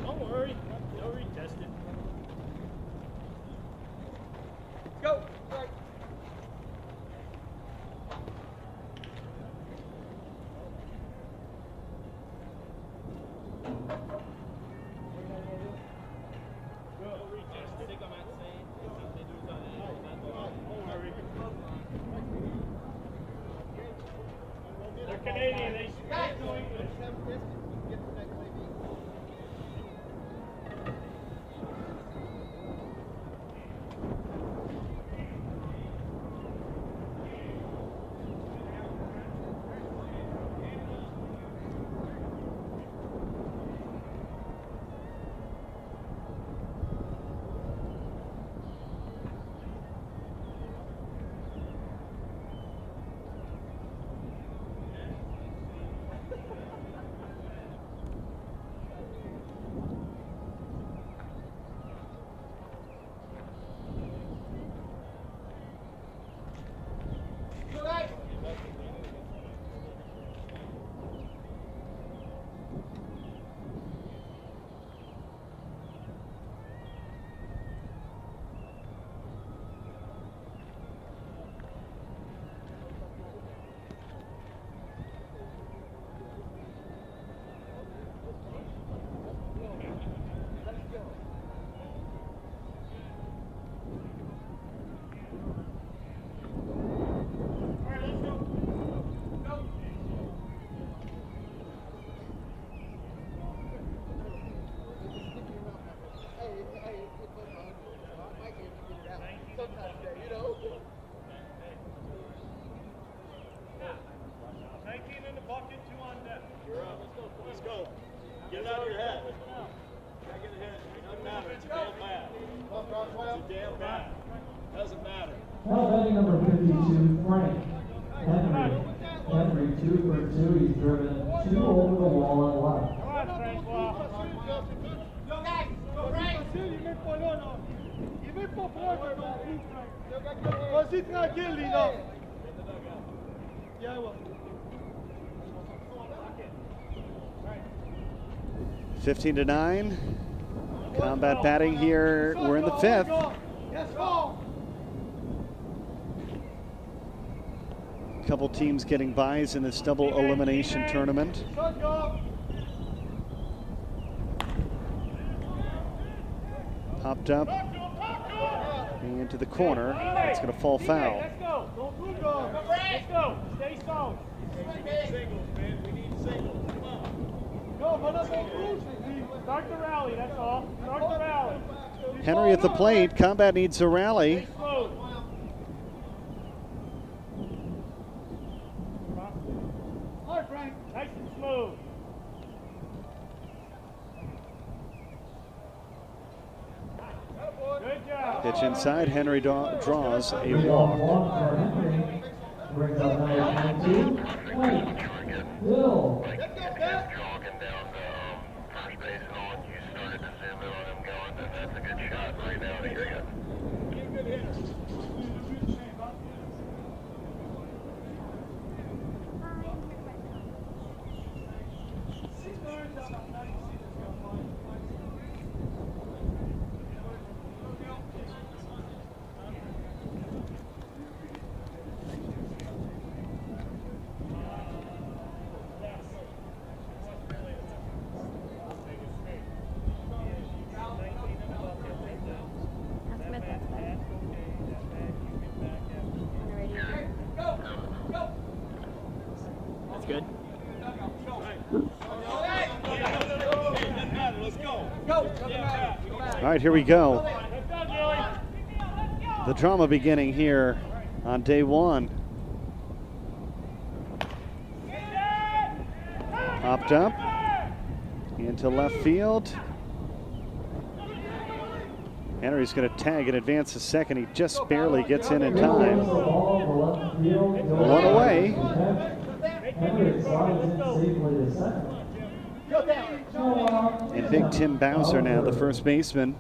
S9: Don't worry. They'll retest it.
S6: Go! Right.
S9: They're Canadian. They speak New English. Let's go. Get it out of your head. Get it ahead. It doesn't matter. It's damn bad. It's damn bad. Doesn't matter.
S1: Now betting number 52, Frank Henry. Henry 2 for 2. He's driven 2 over the wall and left.
S7: Come on, Francois.
S6: Go guys! Go Frank! Il met pas prendre ton coup. Vas-y tranquille, Lina. Yeah, well.
S3: 15-9. Combat batting here. We're in the 5th. Couple teams getting buys in this double elimination tournament. Popped up and into the corner. It's going to fall foul.
S7: Let's go. Let's go. Stay strong.
S9: Singles, man. We need singles. Come on.
S7: Start the rally, that's all. Start the rally.
S3: Henry at the plate. Combat needs a rally.
S7: Stay slow. Nice and smooth. Good job.
S3: Pitch inside. Henry draws a
S1: Lead
S3: walk.
S1: off one for Henry. Brings up number 22, White. Hill.
S8: Jogging down the first base and on, you started to zoom in on him going, and that's a good shot right now. Here you go.
S5: That's good.
S3: All right, here we go. The drama beginning here on day one. Popped up into left field. Henry's going to tag and advance to second. He just barely gets in time. One away.
S1: Henry slides in safely to second.
S3: And big Tim Bowser now, the first baseman.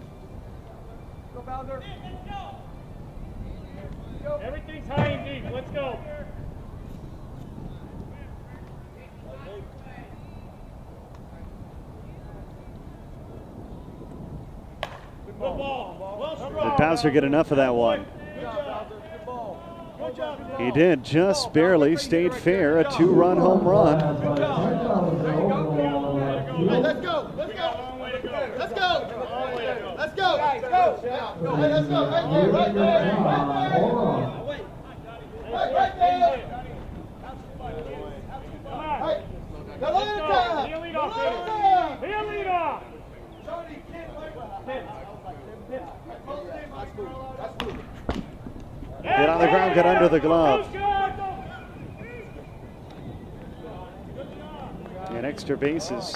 S7: Everything's high and deep. Let's go. Good ball.
S3: Did Bowser get enough of that one? He did, just barely. Stayed fair, a 2-run home run.
S6: Hey, let's go. Let's go. Let's go. Let's go. Hey, let's go. Right there. Right there. Right there. Hey, go on the time.
S7: Be a lead
S6: Go
S7: off.
S6: on the time.
S7: Be a lead off.
S3: Get on the ground, get under the glove. And extra bases.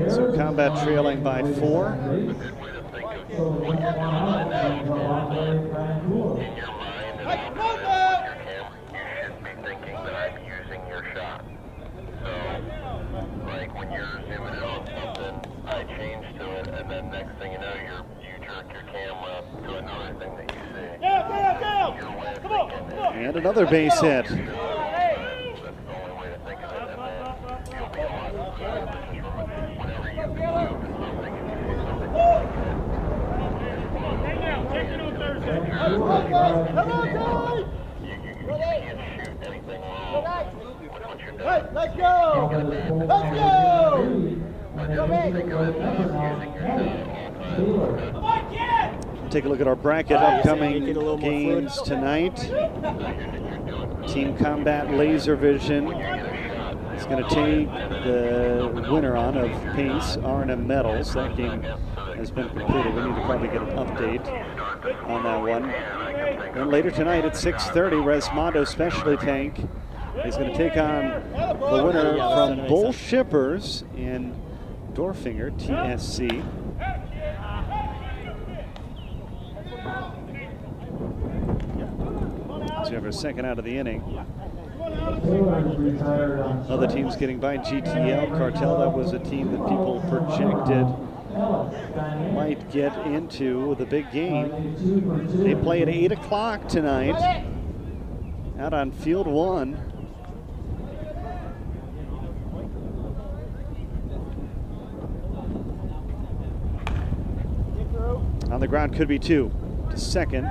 S3: So Combat trailing by 4.
S8: In your mind, and you should be thinking that I'm using your shot. So, like when you're zooming in on something, I change to it, and then next thing you know, you jerk your camera to another thing that you see.
S7: Down.
S8: Your way of
S7: Come on.
S8: thinking
S3: And another base hit.
S8: that's the only way to think of it, and then you'll be a lot smoother. Whenever you move something, if you see something like that,
S7: Hang down. Take it on Thursday.
S6: Come on, guys. Come on, guys.
S8: you can't shoot anything wrong with what you're doing.
S6: Hey, let's go. Let's go.
S3: Take a look at our bracket. Upcoming games tonight. Team Combat Laser Vision is going to take the winner on of Pace, R&M Metals. That game has been completed. We need to probably get an update on that one. Then later tonight at 6:30, Resmondo Specialty Tank is going to take on the winner from Bull Shippers in Dorfinger, TSC. So you have our second out of the inning. Other teams getting by. GTL Cartel, that was a team that people projected might get into the big game. They play at 8 o'clock tonight out on Field 1. On the ground could be 2 to second.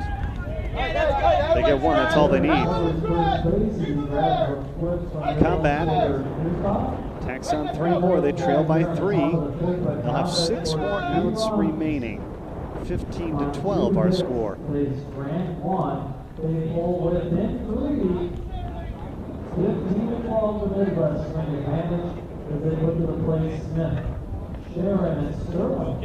S3: They get 1, that's all they need. Combat tacks on 3 more. They trail by 3. They'll have 6 more outs remaining. 15 to 12 our score.
S1: Plays Grant 1. They pull within 3. 15 to 12 the Midwest swing advantage as they look to the play Smith, Sharon, and Sterling.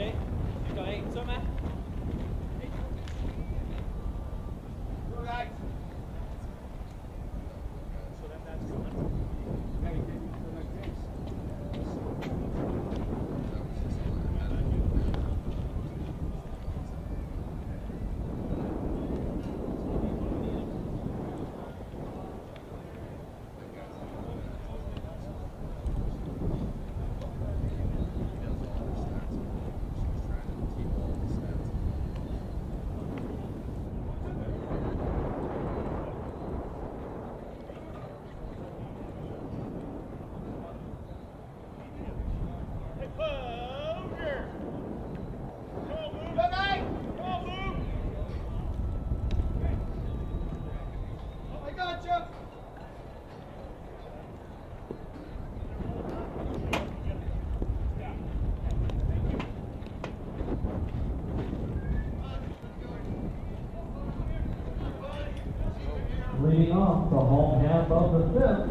S1: leading off the home half of the fifth,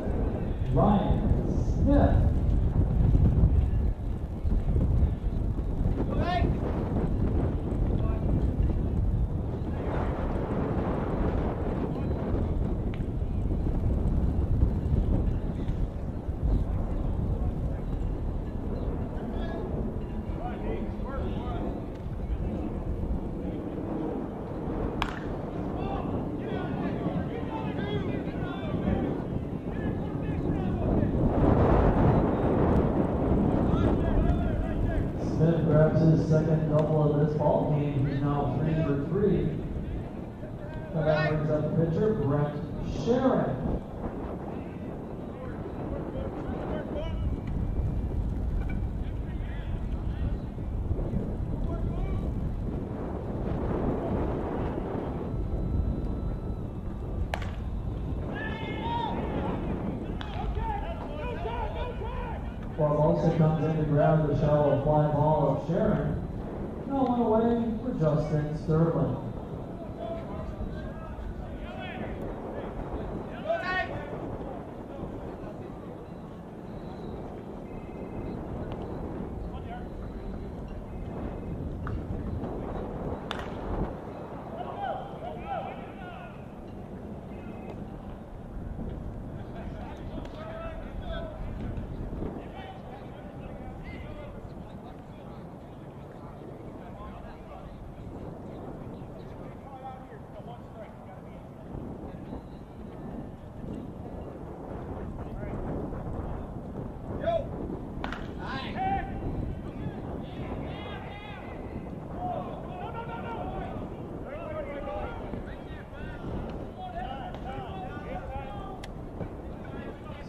S1: Ryan Smith. Smith grabs his second double of this ball game. He's now 3 for 3. And that brings up the pitcher, Brent Sharon. Also comes in to grab the shallow fly ball of Sharon. No one away for Justin Sterling.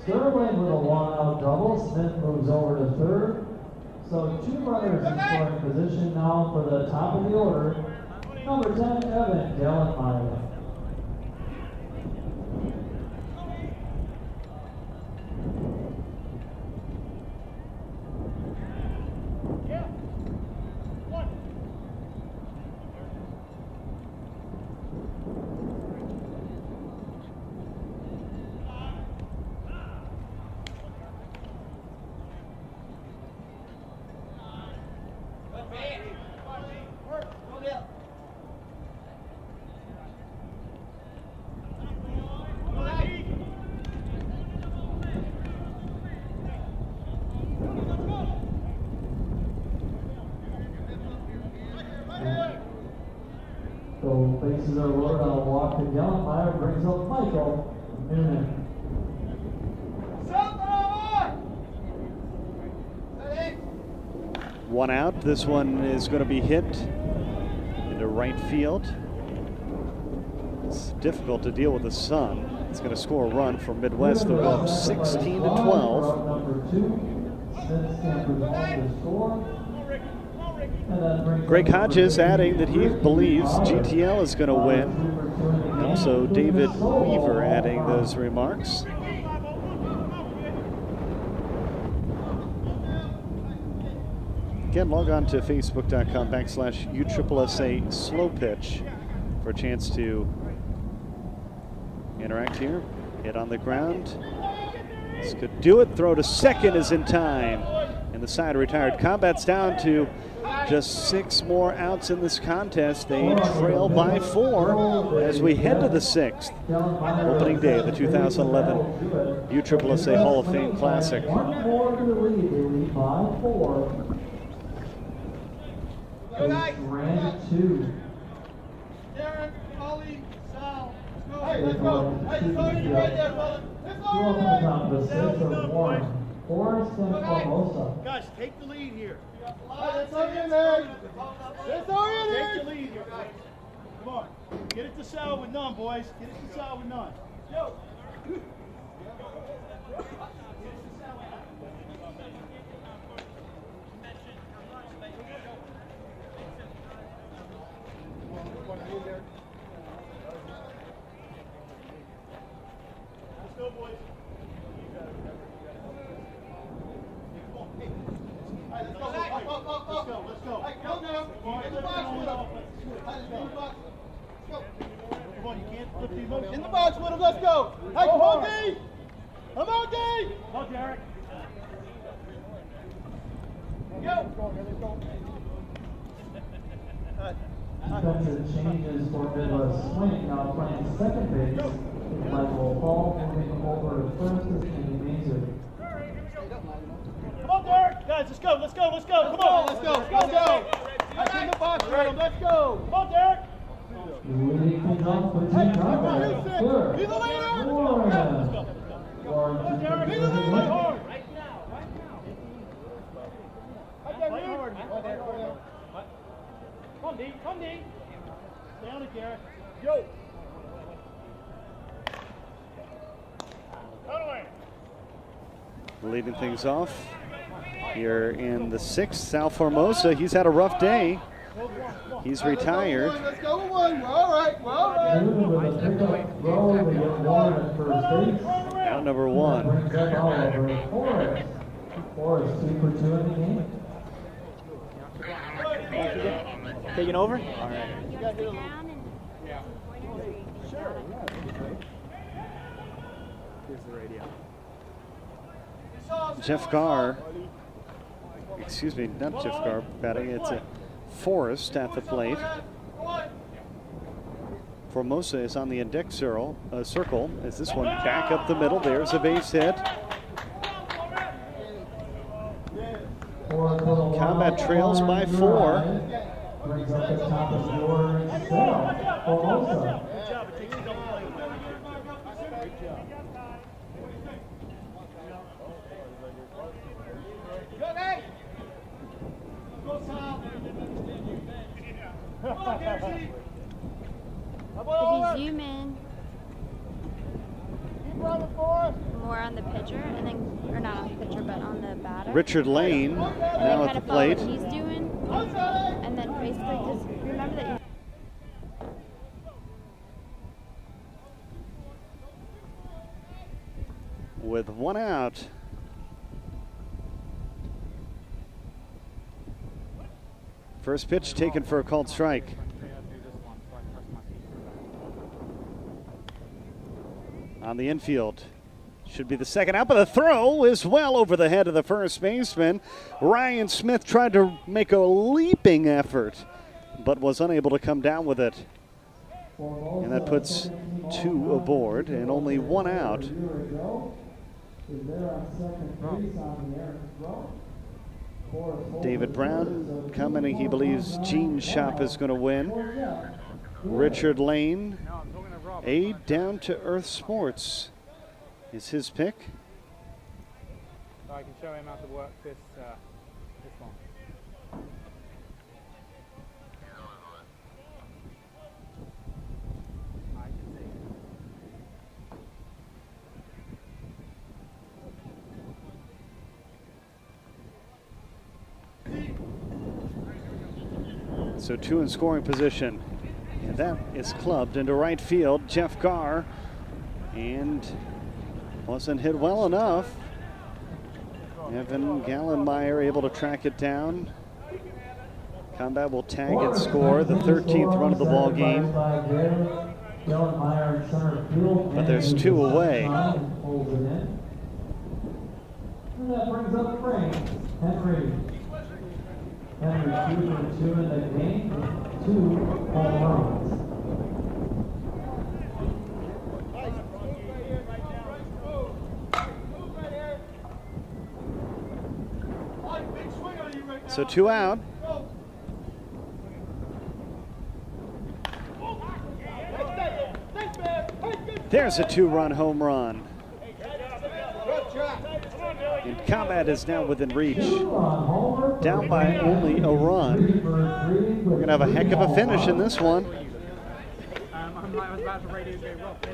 S1: Sterling with a one-out double. Smith moves over to third. So 2 runners in scoring position now for the top of the order. Number 10, Evan Gallenmeyer. So bases are loaded on a walk to Gallenmeyer, brings up Michael Noonan.
S3: One out. This one is going to be hit into right field. It's difficult to deal with the sun. It's going to score a run for Midwest. They'll go up 16 to 12.
S1: Number 2, Smith scampers home to score.
S3: Greg Hodges adding that he believes GTL is going to win. And also David Weaver adding those remarks. Again, log on to facebook.com/USSSA slow pitch for a chance to interact here. Hit on the ground. This could do it. Throw to second is in time. And the side retired. Combat's down to just 6 more outs in this contest. They trail by 4 as we head to the 6th opening day of the 2011 USSSA Hall of Fame Classic.
S1: One more to the lead. They lead by 4. Ran 2.
S6: Darren, Ollie, Sal.
S1: Hey, let's go. Hey, you right there, brother. Let's go. 2 up on the top of the 6th of Warren. Forrest and Formosa.
S9: Guys, take the lead here.
S6: Let's go in there. Let's go in there.
S9: Take the lead here, guys. Come on. Get it to Sal with none, boys. Get it to Sal with none. Yo. Let's go, boys. Let's go. Let's go.
S6: Hey, go now. Get the box with him. Let's go.
S9: on, you can't flip the emotion. In the box with him, let's go. Hey, come on, D. Come on, D.
S7: Come on, Derek.
S9: Go.
S1: Defensive changes for Midwest Swing, now playing second base. Michael Hall moving over to first is Kenny Mazer.
S7: Come on, Derek.
S9: Guys, let's go. Come on, let's go. Hey, in the box with him, let's go.
S7: Come on, Derek.
S1: Leading things off with two runners. Third.
S9: Be the leader.
S1: Warren. Warren
S7: Come on,
S1: to
S7: Derek.
S1: the
S7: Play
S1: lead.
S7: hard. Come on, D. Stay on it, Derek.
S9: Yo.
S3: Leading things off here in the 6th, Sal Formosa. He's had a rough day. He's retired.
S9: Let's go one. We're all right.
S1: Newman with a pickup throw to get Warren at first base.
S3: Out number 1.
S1: Brings up Oliver Forrest. Forrest 2 for 2 in the game.
S5: Taking over? All right. Here's the radio.
S3: Jeff Garr, excuse me, not Jeff Garr batting, it's a Forrest at the plate. Formosa is on the index circle as this one back up the middle. There's a base hit. Combat trails by 4.
S1: Brings up the top of the order itself. Formosa.
S10: If you zoom in more on the pitcher, and then, or not on the pitcher, but on the batter.
S3: Richard Lane
S10: and
S3: now
S10: then
S3: at
S10: kind
S3: the
S10: of follow
S3: plate.
S10: what he's doing, and then basically just remember that
S3: With 1 out. First pitch taken for a called strike. On the infield. Should be the second out, but the throw is well over the head of the first baseman. Ryan Smith tried to make a leaping effort, but was unable to come down with it. And that puts 2 aboard and only 1 out. David Brown commenting he believes Gene Shop is going to win. Richard Lane, A Down to Earth Sports is his pick.
S7: So I can show him how to work this one.
S3: So 2 in scoring position. And that is clubbed into right field. Jeff Garr. And wasn't hit well enough. Evan Gallenmeyer able to track it down. Combat will tag and score the 13th run of the ball game. But there's 2 away.
S1: And that brings up Frank Henry. Henry 2 for 2 in the game, 2 home runs.
S3: So 2 out. There's a 2-run home run. And Combat is now within reach. Down by only a run. We're going to have a heck of a finish in this one.
S7: I was about to radio go rough.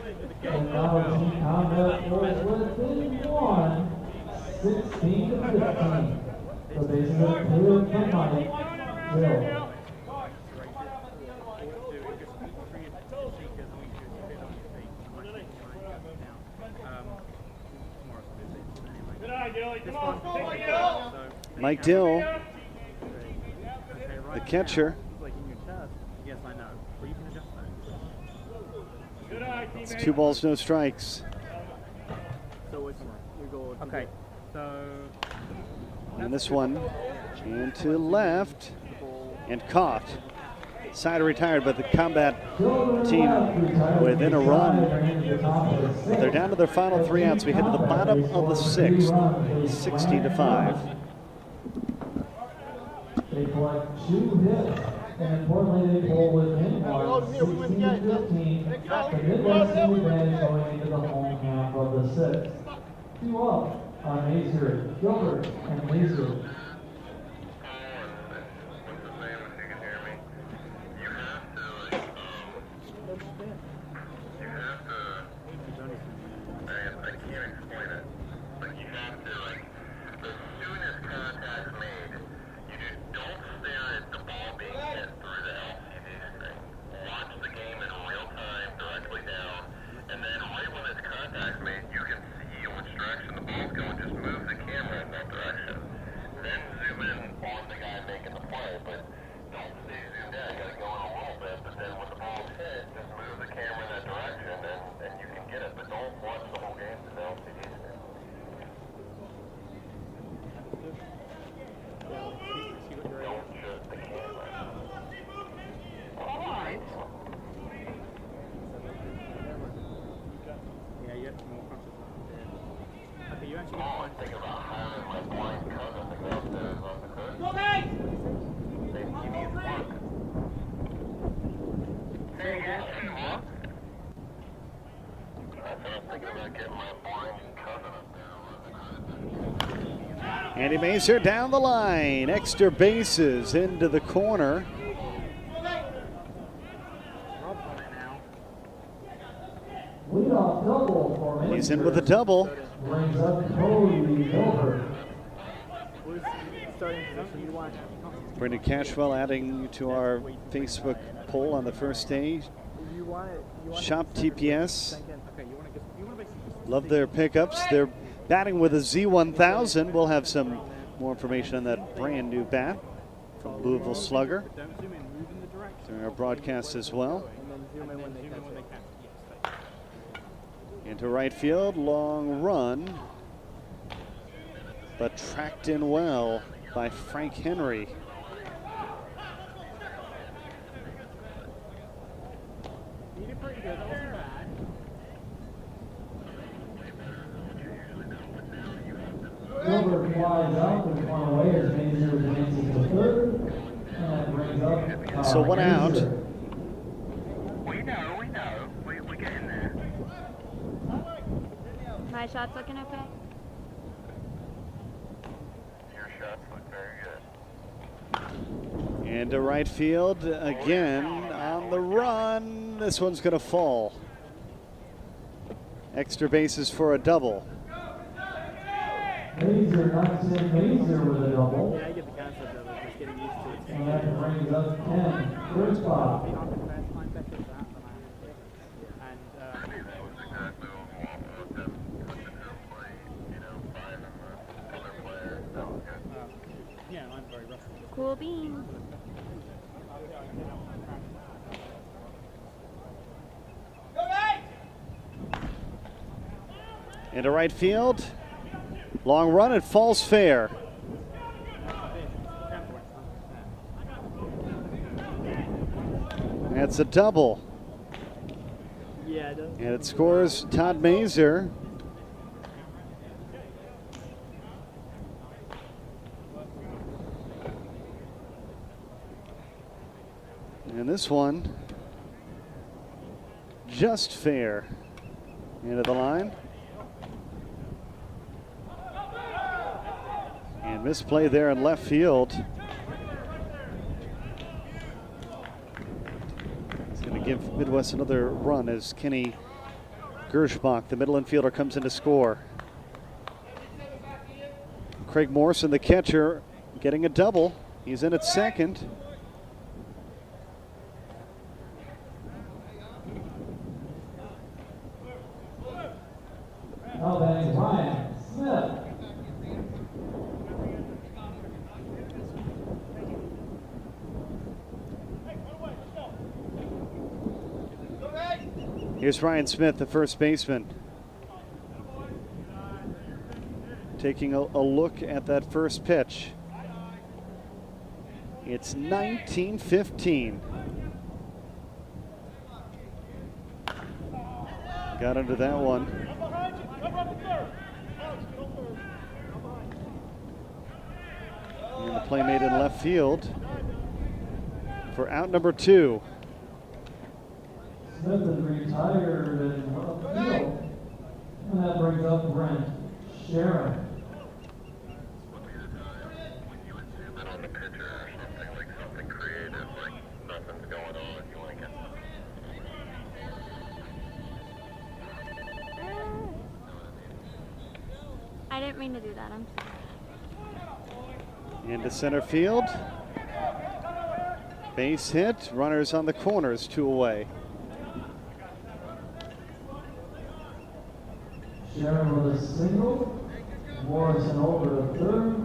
S1: And now Combat was within 1, 16 to 15. The bases are cleared for Mike Gill.
S3: Mike Dill, the catcher.
S7: Yes, I know. But you can adjust that. Good eye,
S3: It's
S7: teammate.
S3: 2 balls, no strikes.
S5: So what's your goal?
S11: Okay, so
S3: And this one into left and caught. Side retired, but the combat team within a run. They're down to their final 3 outs. We head to the bottom of the 6th, 16-5.
S1: They collect 2 hits, and importantly, they pull within one, 16-15. The Midwest team advantage going into the home half of the 6th. 2 up on Mazer, Gilbert, and Mazer.
S11: yeah, you have to be more conscious of that. Okay, you actually need to find
S3: Andy Mazer down the line. Extra bases into the corner.
S1: Leadoff double for Mazer.
S3: He's in with a double.
S1: Brings up Cody Gilbert.
S5: Who's starting position you want?
S3: Brendan Cashwell adding to our Facebook poll on the first day.
S5: You want it? You want
S3: Shop
S5: it
S3: TPS.
S5: second?
S11: Okay, you want to basically just
S3: Love their pickups. They're batting with a Z1000. We'll have some more information on that brand new bat from Louisville Slugger
S11: don't zoom in, move in the direction.
S3: during our broadcast as well.
S5: And then zoom in when they catch it.
S11: Yes, thank
S3: Into right field, long run, but tracked in well by Frank Henry.
S11: you. You did pretty good, that wasn't bad.
S1: Gilbert flies out, there's one away as Mazer advances to third, and that brings up
S3: So one out.
S1: Mazer.
S8: We know. We're getting there.
S10: My shot's looking okay.
S8: Your shots look very good.
S3: Into right field again on the run. This one's going to fall. Extra bases for a double.
S1: Mazer knocks in Mazer with a double,
S5: Yeah, I get the concept of it. Just getting used to it.
S1: and that brings up 10, third spot.
S11: I'm better at that than I am. And
S8: That was exactly what them play, five and the other player. That was good.
S11: yeah, I'm very rusty.
S10: Cool beans.
S3: Into right field. Long run, it falls fair. That's a double.
S5: Yeah, it does.
S3: And it scores Todd Mazer. And this one, just fair. Into the line. And misplay there in left field. It's going to give Midwest another run as Kenny Gershbach, the middle infielder, comes in to score. Craig Morrison, the catcher, getting a double. He's in at second.
S1: Now batting Ryan Smith.
S3: Here's Ryan Smith, the first baseman, taking a look at that first pitch. It's 19-15. Got under that one. And the play made in left field for out number 2.
S1: Smith is retired in left field. And that brings up Brent Sharon.
S8: On the picture or something, like something creative, like nothing's going on, you like it.
S10: I didn't mean to do that. I'm sorry.
S3: Into center field. Base hit. Runners on the corners, 2 away.
S1: Sharon with a single. Morrison over to third.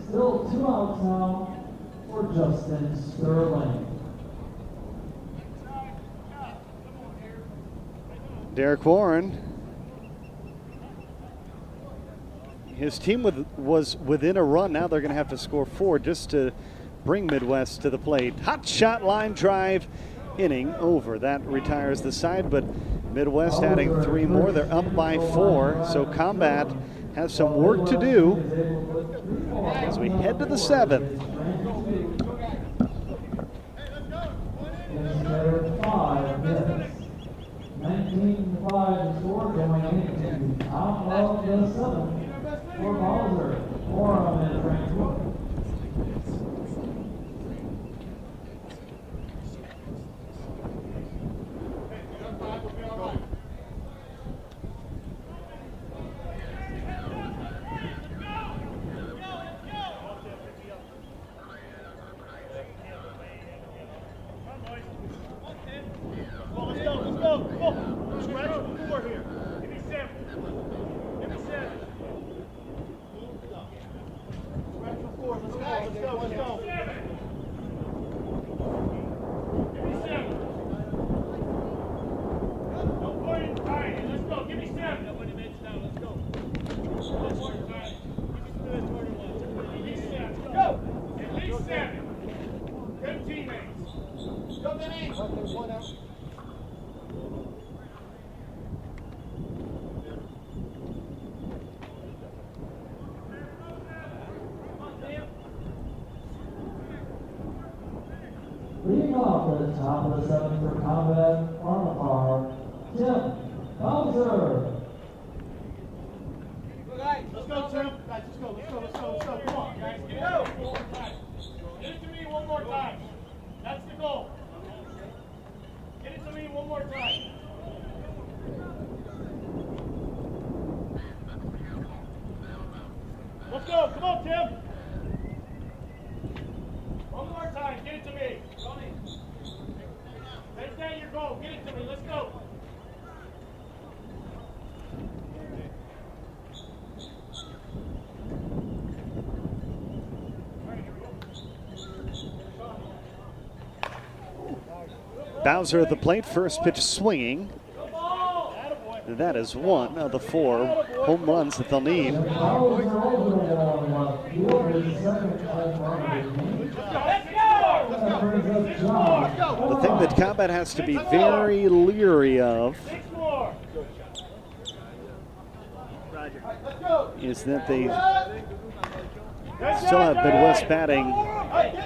S1: Still 2 outs now for Justin Sterling.
S3: Derek Warren. His team was within a run. Now they're going to have to score 4 just to bring Midwest to the plate. Hot shot line drive, inning over. That retires the side, but Midwest adding 3 more. They're up by 4, so Combat has some work to do as we head to the 7th.
S1: Instead 5 minutes. 19-5 score going into the top of the 7th for Bowser. Forum and Frank Wood. Leading off at the top of the 7th for Combat on the par, Tim Bowser.
S7: Let's go, Tim. Guys, let's go. Come on, guys. Get it one more time. Get it to me one more time. That's the goal. Get it to me one more time. Let's go. Come on, Tim. One more time. Get it to me. Make that your goal. Get it to me. Let's go.
S3: Bowser at the plate, first pitch swinging. That is 1 of the 4 home runs that they'll need. The thing that Combat has to be very leery of is that they still have Midwest batting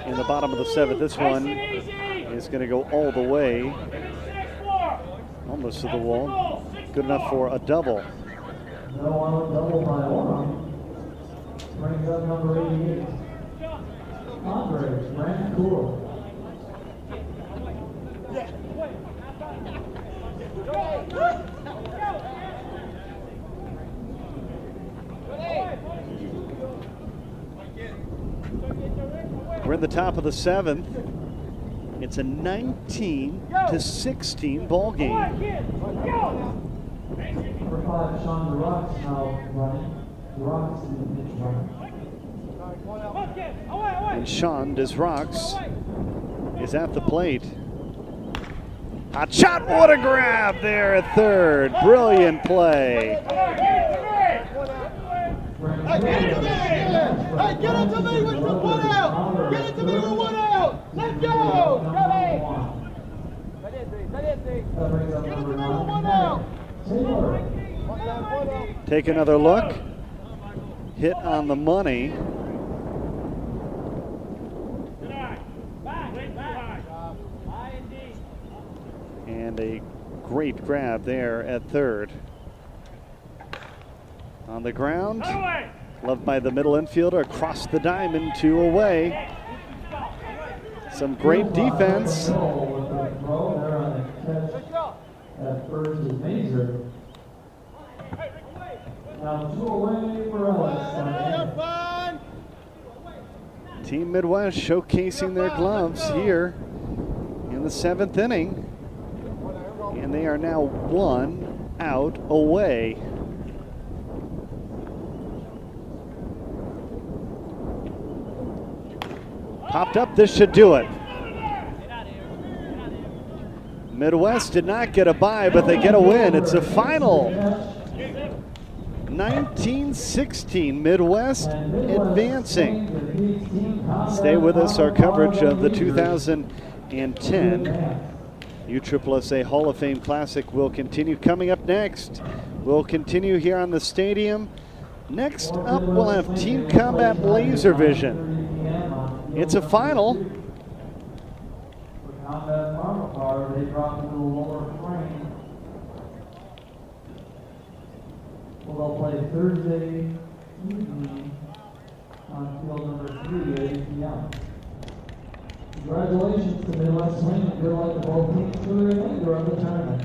S3: in the bottom of the 7th. This one is going to go all the way, almost to the wall. Good enough for a double.
S1: No on a double by Orem. Brings up number 88. Andre Rancourt.
S3: We're in the top of the 7th. It's a 19-16 ball game.
S1: Number 5, Sean DeRock's now running. DeRock's in the pitch running.
S3: And Sean Desrocks is at the plate. Hot shot, what a grab there at third. Brilliant play.
S7: Hey, get it to me! Hey, get it to me with one out! Get it to me with one out! Let's go! Get it to me with one out!
S3: Take another look. Hit on the money. And a great grab there at third. On the ground, loved by the middle infielder, across the diamond, 2 away. Some great defense.
S1: At first is Mazer. Now 2 away for Ellis.
S3: Team Midwest showcasing their gloves here in the 7th inning. And they are now 1 out away. Popped up, this should do it. Midwest did not get a bye, but they get a win. It's a final. 1916, Midwest advancing. Stay with us, our coverage of the 2010 USSSA Hall of Fame Classic will continue. Coming up next, we'll continue here on the stadium. Next up, we'll have Team Combat Laser Vision. It's a final.
S1: For Combat Marble Car, they drop into the lower frame. Well, they'll play Thursday evening on field number 3 at 8 p.m. Congratulations to Midwest Swing and good luck to both teams for the remainder of the tournament.